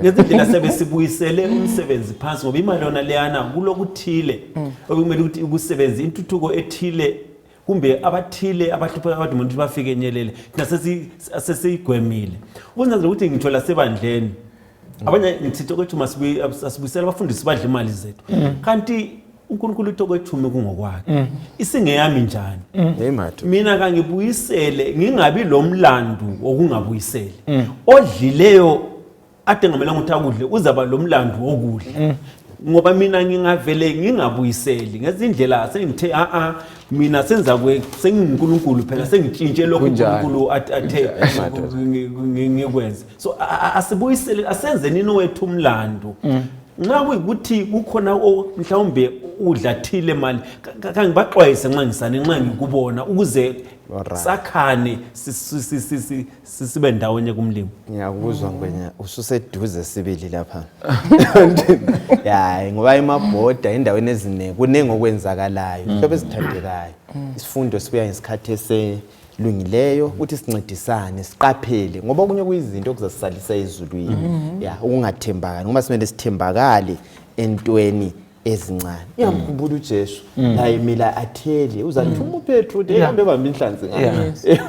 ngezindlela sebesibuyisele umsebenzi phansi ngoba imali yona leyana kulokuthile okumele ukuthi ukusebenza intuthuko ethile kumbe abathile abahlupha abantu umuntu bafike enyelele thina sesiyigwemile ukunanzela ukuthi ngithola sebandleni abanye ngithithi kwethu masibuyisela abafundisi badla imali zethu kanti uNkulunkulu uTokwethume kungokwakhe isingeyami njani mina kangibuyisele ngingabi lo mlando wokungabuyiseli odlileyo ade ngamela ukuthi akudle uzaba lo mlando wokudla ngoba mina ngingavele ngingabuyiseli ngezindlela sengithe mina senza sengiNkulunkulu phela sengitshintshe lokho uNkulunkulu athe ngikwenze so asibuyisele asenzeni nowethu umlando nxa kuyikuthi kukhona mhlawumbe udlathile mali kangibaxwayise nxa ngisane nxa ngikubona ukuze sakhane sibe ndawonye kumlimo ngiyakuzwa ngwenya ususeduze sibili lapha ya ngoba emabhoda endaweni ezine kunenge okwenzakalayo mhlobo esithandekayo isifundo sibuya ngesikhathi eselungileyo ukuthi sincedisane siqaphele ngoba kunye kuyizinto okuzasisalisa ezulwini ya ukungathembakani ngoba simele sithembakale entweni ezincane uyamkhumbula uJesu la emila athele uzathuma uPetru ehambe bamba inhlanzi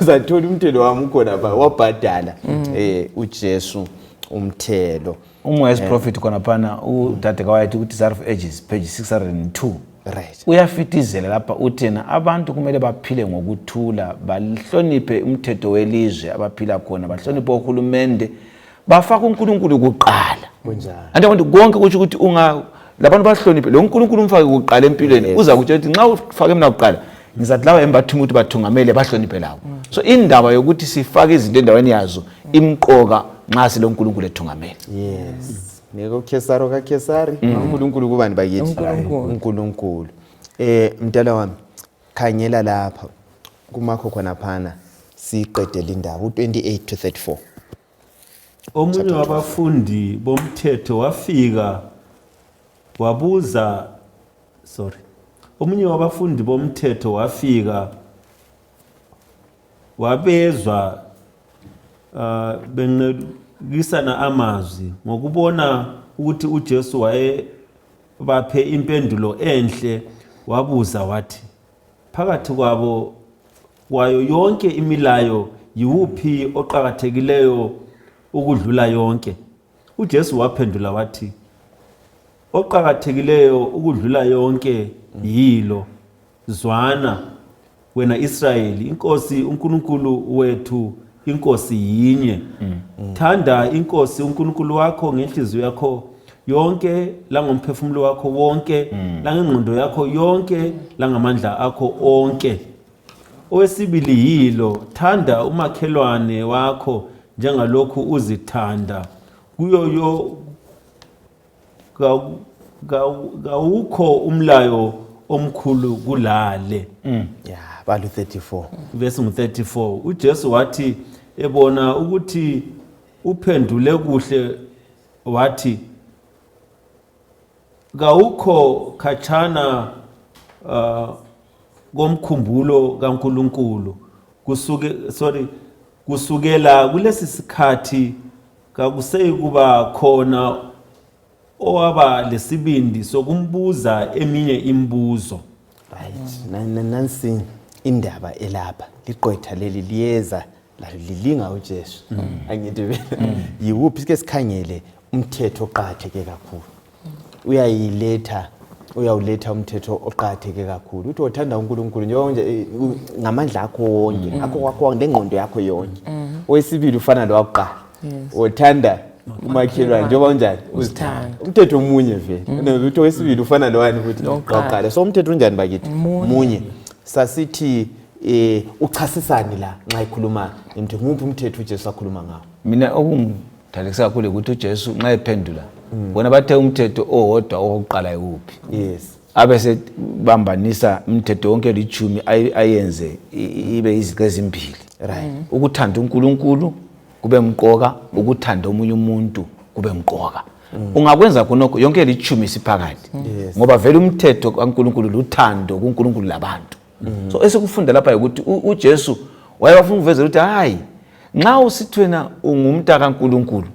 uzathola umthelo wami ukhona ba wabhadala uJesu umthelo uMwezi prophet khona phana udade kawayethi ukuthi Desire of Ages page 602 right uyafitizela lapha uthena abantu kumele baphile ngokuthula bahloniphe umthetho welizwe abaphila khona bahloniphe uhulumende bafaka uNkulunkulu kuqala kunjani anti konke kuthi ukuthi labantu bahloniphe lo uNkulunkulu umfake kuqala empilweni uza kuthi nxa ufake mina kuqala ngizathi lawa embathuma ukuthi bathungamele bahloniphe lawo so indaba yokuthi sifake izinto endaweni yazo imqoka nxa silo uNkulunkulu ethungamele yes Nego Kesaro ka Kesari uNkulunkulu kubani bakithi uNkulunkulu mntala wami khanyela lapha kumakho khona phana siqedele indaba u28 to 34. Omunye wabafundi bomthetho wafika wabuza Omunye wabafundi bomthetho wafika wabezwa benqekisana amazwi ngokubona ukuthi uJesu baphe impendulo enhle wabuza wathi phakathi kwayo yonke imilayo yiwuphi oqhakathekileyo ukudlula yonke. uJesu waphendula wathi oqhakathekileyo ukudlula yonke yilo, zwana wena Israyeli, inkosi uNkulunkulu wethu inkosi yinye. Thanda inkosi uNkulunkulu wakho ngenhliziyo yakho yonke, langomphefumulo wakho wonke, langengqondo yakho yonke, langamandla akho onke. Owesibili yilo, thanda umakhelwane wakho njengalokhu uzithanda. Kuyo kawukho umlayo omkhulu kulale. Balu 34. Verse 34. uJesu wathi ebona ukuthi uphendule kuhle wathi kawukho khatshana komkhumbulo kaNkulunkulu kusukela kulesi sikhathi kakuseyi kuba khona owaba lesibindi sokumbuza eminye imibuzo. Right. Nansi indaba elapha liqotha leli liyeza lilinga uJesu. Angithi yiwuphi ke sikhangele umthetho oqhatheke kakhulu. Uyawuletha umthetho oqhatheke kakhulu. Uthi uthanda uNkulunkulu nje ngamandla akho wonke, akho kwakho ngengqondo yakho yonke. Owesibili ufana lowakuqala. Uthanda umakhelwane njengoba unjani uzithanda. Umthetho omunye vele. Uthi owesibili ufana lowani futhi lokuqala. So umthetho unjani bakithi? Munye. Sasithi uchasisani la nxa ikhuluma emthetho. Nguphi umthetho uJesu akhuluma ngawo? Mina okungithalekisa kakhulu ukuthi uJesu nxa ephendula bona bathe umthetho owodwa owokuqala yiwuphi. Yes. Abese bambanisa umthetho wonke lichumi ayenze ibe iziqe ezimbili. Right. Ukuthanda uNkulunkulu kube mqoka, ukuthanda omunye umuntu kube mqoka. Ungakwenza khonokho yonke lichumi siphakathi. Ngoba vele umthetho kaNkulunkulu luthando kuNkulunkulu labantu. So esikufunda lapha ukuthi uJesu wayebafuna ukuveza ukuthi hayi nxa usithwena ungumntaka kaNkulunkulu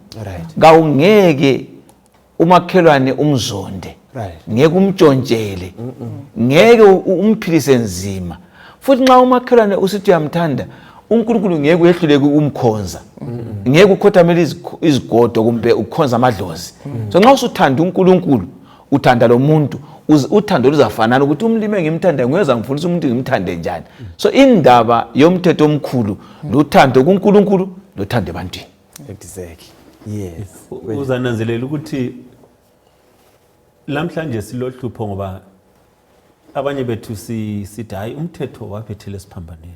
kawungeke umakhelwane umzonde, ngeke umtshontshele, ngeke umphilise nzima. Futhi nxa umakhelwane usithi uyamthanda uNkulunkulu ngeke uyehluleke umkhonza, ngeke ukhothamele izigodo kumbe ukhonza amadlozi. So nxa usuthanda uNkulunkulu uthanda lo muntu, uthando luzafanana ukuthi umlime ngimthanda ngiyeza ngifundisa umuntu ngimthande njani. So indaba yomthetho omkhulu luthando kuNkulunkulu lothando ebantwini. Exactly. Yes. Uzananzelela ukuthi lamhlanje silohlupho ngoba abanye bethu sithi hayi umthetho waphethele siphambaneni.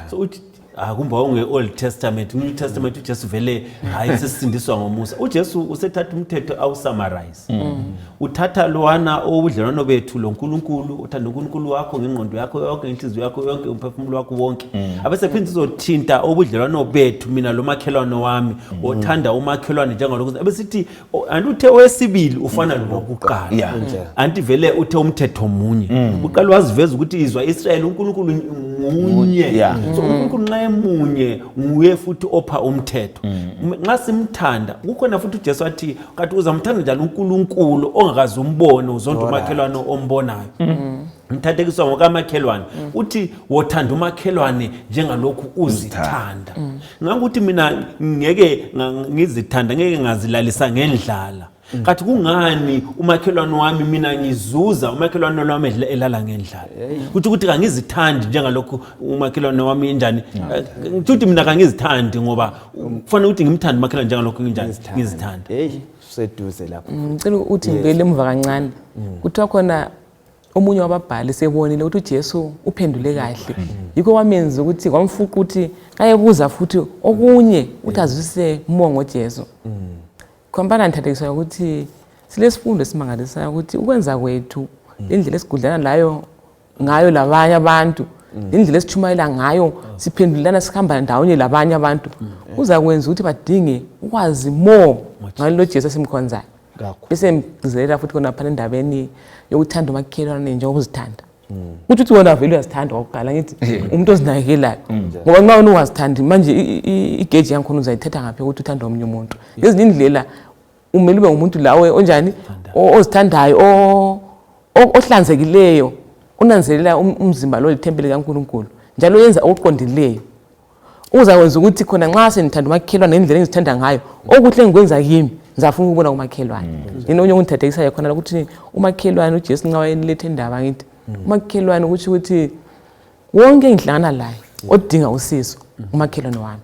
So uthi kumba unge-Old Testament, New Testament uJesu vele hayi sesindiswa ngomusa. uJesu usethatha umthetho awusummarize. Uthatha lowana obudlelwano bethu loNkulunkulu, uthanda uNkulunkulu wakho ngengqondo yakho yonke, inhliziyo yakho yonke, umphefumulo wakho wonke. Abese phinda izothinta obudlelwano bethu mina lo makhelwane wami, othanda umakhelwane njengalokho. Abesithi anduthe wesibili ufana lokuqala. Anti vele uthe umthetho munye. Uqala waziveza ukuthi izwa Israel uNkulunkulu munye. So uNkulunkulu nxa emunye nguye futhi opha umthetho. Nxa simthanda kukhona futhi uJesu wathi kathi uzamthanda njalo uNkulunkulu ongakazi umbone uzonda umakhelwane ombonayo. Mthathekiswa ngokamakhelwane uthi wothanda umakhelwane njengalokhu uzithanda. Ngakuthi mina ngeke ngizithanda, ngeke ngazilalisa ngendlala. Kathi kungani umakhelwane wami mina ngizuza umakhelwane wami elala ngendlala? Ukuthi kangizithandi njengalokhu umakhelwane wami njani? Ukuthi mina kangizithandi ngoba kufanele ukuthi ngimthande umakhelwane njengalokhu ngizithanda. Seduze lapho. Ngicela uthi ngibele emva kancane. Kuthiwa khona omunye wababhali sebonile ukuthi uJesu uphendule kahle. Yikho wamenza ukuthi kwamfuqa ukuthi ayebuza futhi okunye uthi azwisise umongo Jesu. Khombana nithathekiswa ukuthi silesifundo esimangalisayo ukuthi ukwenza kwethu indlela esigudlana ngayo labanye abantu indlela esithumayela ngayo siphendulana sikhamba ndawonye labanye abantu uzakwenza ukuthi badinge ukwazi more ngalelo Jesu esimkhonzayo bese ngizela futhi khona phana endabeni yokuthanda umakhelwane njengoba uzithanda ukuthi wona vele uyazithanda ngokuqala ngithi umuntu ozinakekelayo ngoba nxa wena ungazithandi manje igeji yankhona uzayithetha ngaphi ukuthi uthanda omunye umuntu ezinye indlela umele ube umuntu lawe onjani ozithandayo ohlanzekileyo unanzelela umzimba lo lithempeli kaNkulunkulu njalo yenza okuqondileyo uzakwenza ukuthi khona nxa senithanda umakhelwane ngendlela engizithanda ngayo okuhle ngikwenza kimi ngizafuna ukubona umakhelwane yini onye ungithathekisayo khona ukuthi umakhelwane uJesu nxa wayenilethe indaba ngithi umakhelwane ukuthi wonke engihlangana laye odinga usizo umakhelwane wami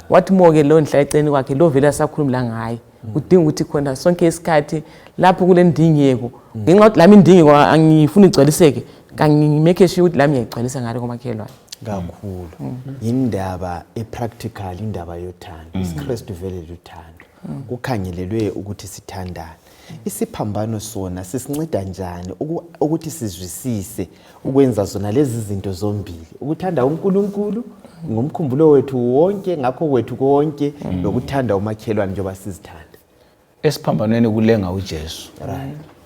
wathi moke lo ndla eceni kwakhe lo vele asakhuluma ngaye udinga ukuthi khona sonke isikhathi lapho kule ndingeko ngenxa ukuthi lami indingeko angifuni igcwaliseke kangimeke sure ukuthi lami ngiyigcwalisa ngale komakhelwane kakhulu indaba epractical indaba yothando isiKristu vele luthando kukhangelelwe ukuthi sithandane isiphambano sona sisinceda njani ukuthi sizwisise ukwenza zona lezi zinto zombili ukuthanda uNkulunkulu ngomkhumbulo wethu wonke ngakho kwethu konke nokuthanda umakhelwane njengoba sizithanda esiphambanweni kulenga uJesu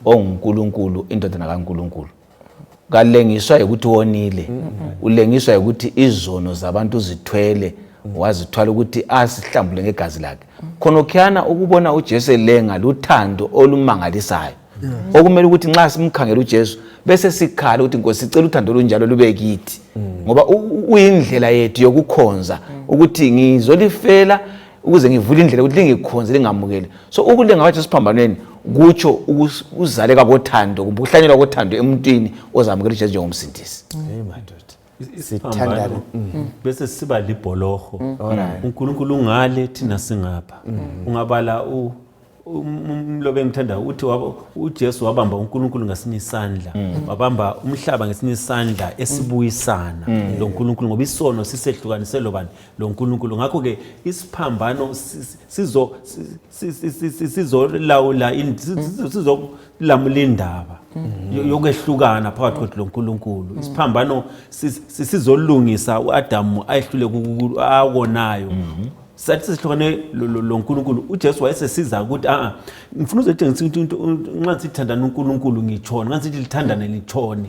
onguNkulunkulu indodana kaNkulunkulu kalengiswa ukuthi wonile ulengiswa ukuthi izono zabantu zithwele wazithwala ukuthi asihlambule ngegazi lakhe khona okhiyana ukubona uJesu elenga luthando olumangalisayo okumele ukuthi nxa simkhangela uJesu bese sikhala ukuthi Nkosi sicela uthando olunjalo lube kithi ngoba uyindlela yethu yokukhonza ukuthi ngizolifela ukuze ngivule indlela ukuthi lingikhonze lingamukele so ukulenga wathi siphambanweni kutsho uzaleka kothando kumbe ukuhlanyelwa kothando emuntwini ozamukela uJesu njengomsindisi sithandana bese siba libholoho uNkulunkulu ungale thina singapha ungabala umlobe engithanda uthi uJesu wabamba uNkulunkulu ngasinye isandla wabamba umhlaba ngasinye isandla esibuyisana lo nkulunkulu ngoba isono sisehlukanise lo bani lo nkulunkulu ngakho ke isiphambano sizolawula sizolamula indaba yokwehlukana phakathi kwethu lo nkulunkulu isiphambano sizolungisa uAdamu ayehlule akuwonayo sathi sihlukane lo nkulunkulu uJesu wayesesiza ukuthi ngifuna uzotshengisa ukuthi nxa sithandana uNkulunkulu ngitshona nxa sithi lithandane litshone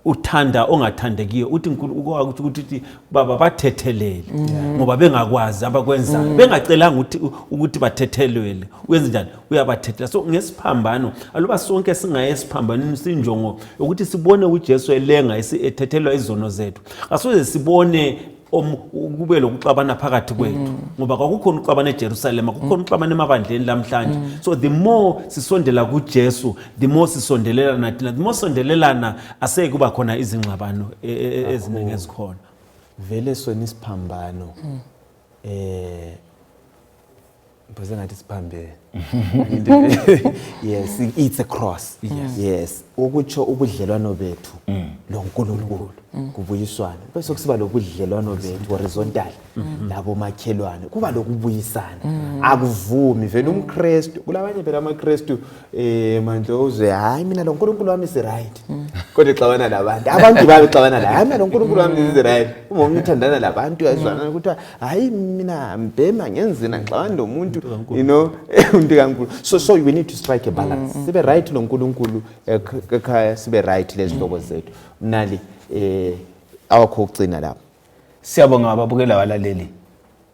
uthanda ongathandekiyo uthi uNkulunkulu ukuthi baba bathethelele ngoba bengakwazi abakwenzayo bengacelanga ukuthi bathethelele uyenza njani uyabathethela so ngesiphambano aluba sonke singayesiphambanini sinjongo ukuthi sibone uJesu elenga ethethelwa izono zethu asoze sibone kube lokuxabana phakathi kwethu ngoba kwakukhona uxabana eJerusalem akukhona uxabana emabandleni lamhlanje so the more sisondela kuJesu the more sisondelelana nathina the more sondelelana aseke kuba khona izingxabano eziningi ezikhona vele sona isiphambano bese ngathi siphambene yes it's a cross yes ukutsho ubudlelwano bethu lo nkulunkulu kubuyiswana bese kusiba lobudlelwano bethu horizontal labo makhelwane kuba lokubuyisana akuvumi vele umKristu kulabanye phela amaKristu manje uzwe hayi mina lo nkulunkulu wami is right kodwa xabana labantu abantu babexabana la hayi mina lo nkulunkulu wami is right uma umthandana labantu yazwana ukuthi hayi mina mbema ngenzina ngixabana nomuntu you know umuntu kaNkulunkulu so we need to strike a balance sibe right lo nkulunkulu ekhaya sibe right lezihlobo zethu mnali awakho ukugcina lapho siyabonga ababukela abalaleli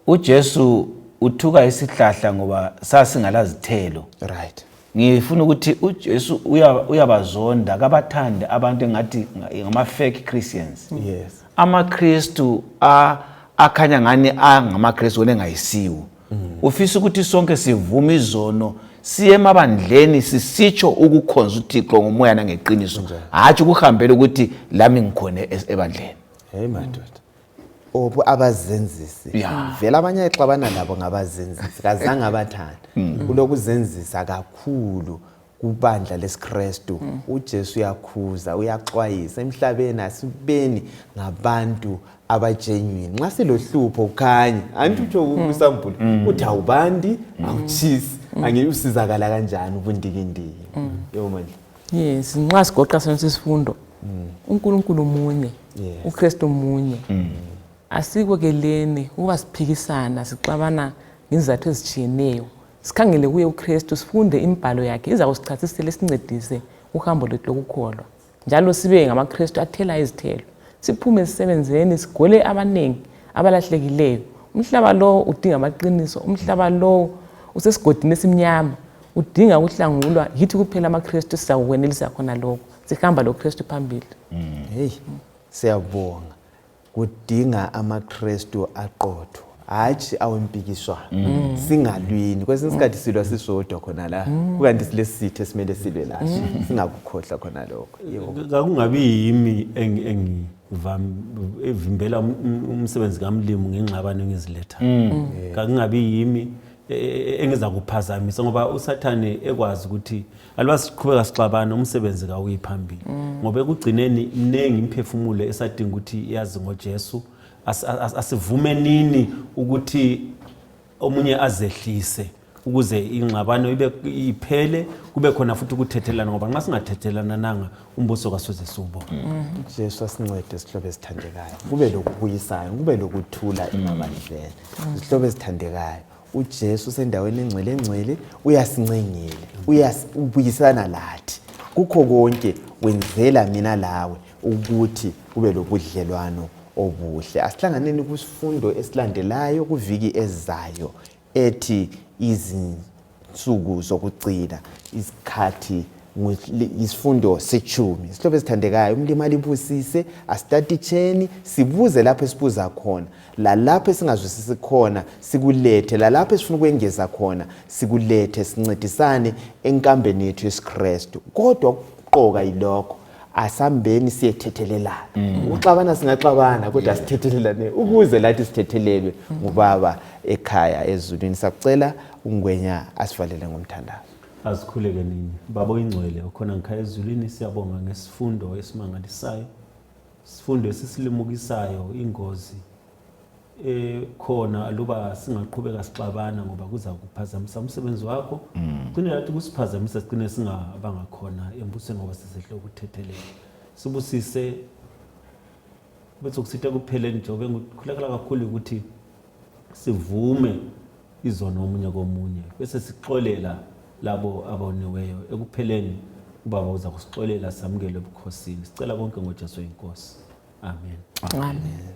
uJesu uthuka isihlahla ngoba sasingalazithelo right ngifuna ukuthi uJesu uyabazonda kabathande abantu engathi ngama fake Christians yes amaKristu akhanya ngani angamaKristu wena engayisiwo ufisa ukuthi sonke sivume izono siye emabandleni sisitsho ukukhonza uThixo ngomoya nangeqiniso hathi ukuhambela ukuthi lami ngikhona ebandleni hey madoda obo abazenzisi vela abanye exabana nabo ngabazenzisi kazange abathanda kulokuzenzisa kakhulu kubandla lesiKristu uJesu uyakhuza uyaxwayisa emhlabeni asibeni ngabantu abagenuine nxa silohlupho ukhanya anti utho uSambulu uthi awubandi awuchisi angiyusizakala kanjani ubundikindiki yo manje yes nxa sigoqa senze isifundo uNkulunkulu munye, Yes. uKristu munye. Asikwekeleni ukuba siphikisana, sixabana ngezizathu ezitshiyeneyo. Sikhangele kuye uKristu, sifunde imibhalo yakhe iza kusichasisela sincedise uhambo lwethu lokukholwa. Njalo sibe ngamaKristu athela izithelo. Siphume esisebenzeni, sigole abaningi abalahlekileyo. Umhlaba lo udinga amaqiniso, umhlaba lo usesigodini esimnyama, udinga ukuhlangulwa. Yithi kuphela amaKristu siza kukwenelisa khona lokho. Sihamba loKristu phambili. Hey, siyabonga. Kudinga amaKristu aqotho, hatshi awempikiswano. Singalwini. Kwesinye isikhathi silwa sisodwa khona la. Kukanti silesithe esimele silwe laso. Singakukhohlwa khona lokho. Kakungabi yimi evimbela umsebenzi kamlimi ngengxabano engiziletha. Kakungabi yimi engeza kuphazamisa ngoba uSathane ekwazi ukuthi aliba siqhubeka sixabana umsebenzi kawuyiphambili. Ngoba ekugcineni mnengi imphefumulo esadinga ukuthi yazi ngoJesu, asivume nini ukuthi omunye azehlise ukuze ingxabano iphele, kube khona futhi ukuthethelana ngoba nxa singathethelana nanga umbuso kasoze siwubone. Jesu asincede sihlobo esithandekayo. Kube lokubuyisayo, kube lokuthula emabandleni. Sihlobo esithandekayo. uJesu sendaweni engcwele uyasincengile, uyasibuyisana lathi. Kukho konke wenzela mina lawe ukuthi kube lobudlelwano obuhle. Asihlanganeni kusifundo esilandelayo kuviki ezayo ethi izinsuku zokugcina isikhathi isifundo sechumi. Sihlobo esithandekayo, umlimi alibusise, asitaticheni, sibuze lapho esibuza khona, la lapho esingazwisisi khona sikulethe, la lapho esifuna ukwengeza khona sikulethe, sincedisane enkambeni yethu yesikristu. Kodwa ukuqoka yilokho, asambeni siyethethelelana. Uxabana singaxabana kodwa sithethelelane ukuze lathi sithethelelwe ngubaba ekhaya ezulwini. Sakucela uNgwenya asivalele ngomthandazo. Asikhuleke nini baba oyingcwele okhona ngikhaya ezulwini, siyabonga ngesifundo esimangalisayo, isifundo esisilimukisayo ingozi khona aluba singaqhubeka sixabana ngoba kuza kuphazamisa umsebenzi wakho. Cine lathi kusiphazamisa sicine singabanga khona embusweni ngoba sisehle ukuthethelela. Sibusise bese kusitha kupheleni njengoba ngikhulekela kakhulu ukuthi sivume izono omunye komunye bese sixolela labo aboniweyo ekupheleni ubaba uza kusixolela samukele ebukhosini. Sicela konke ngoJesu inkosi. Amen. Amen.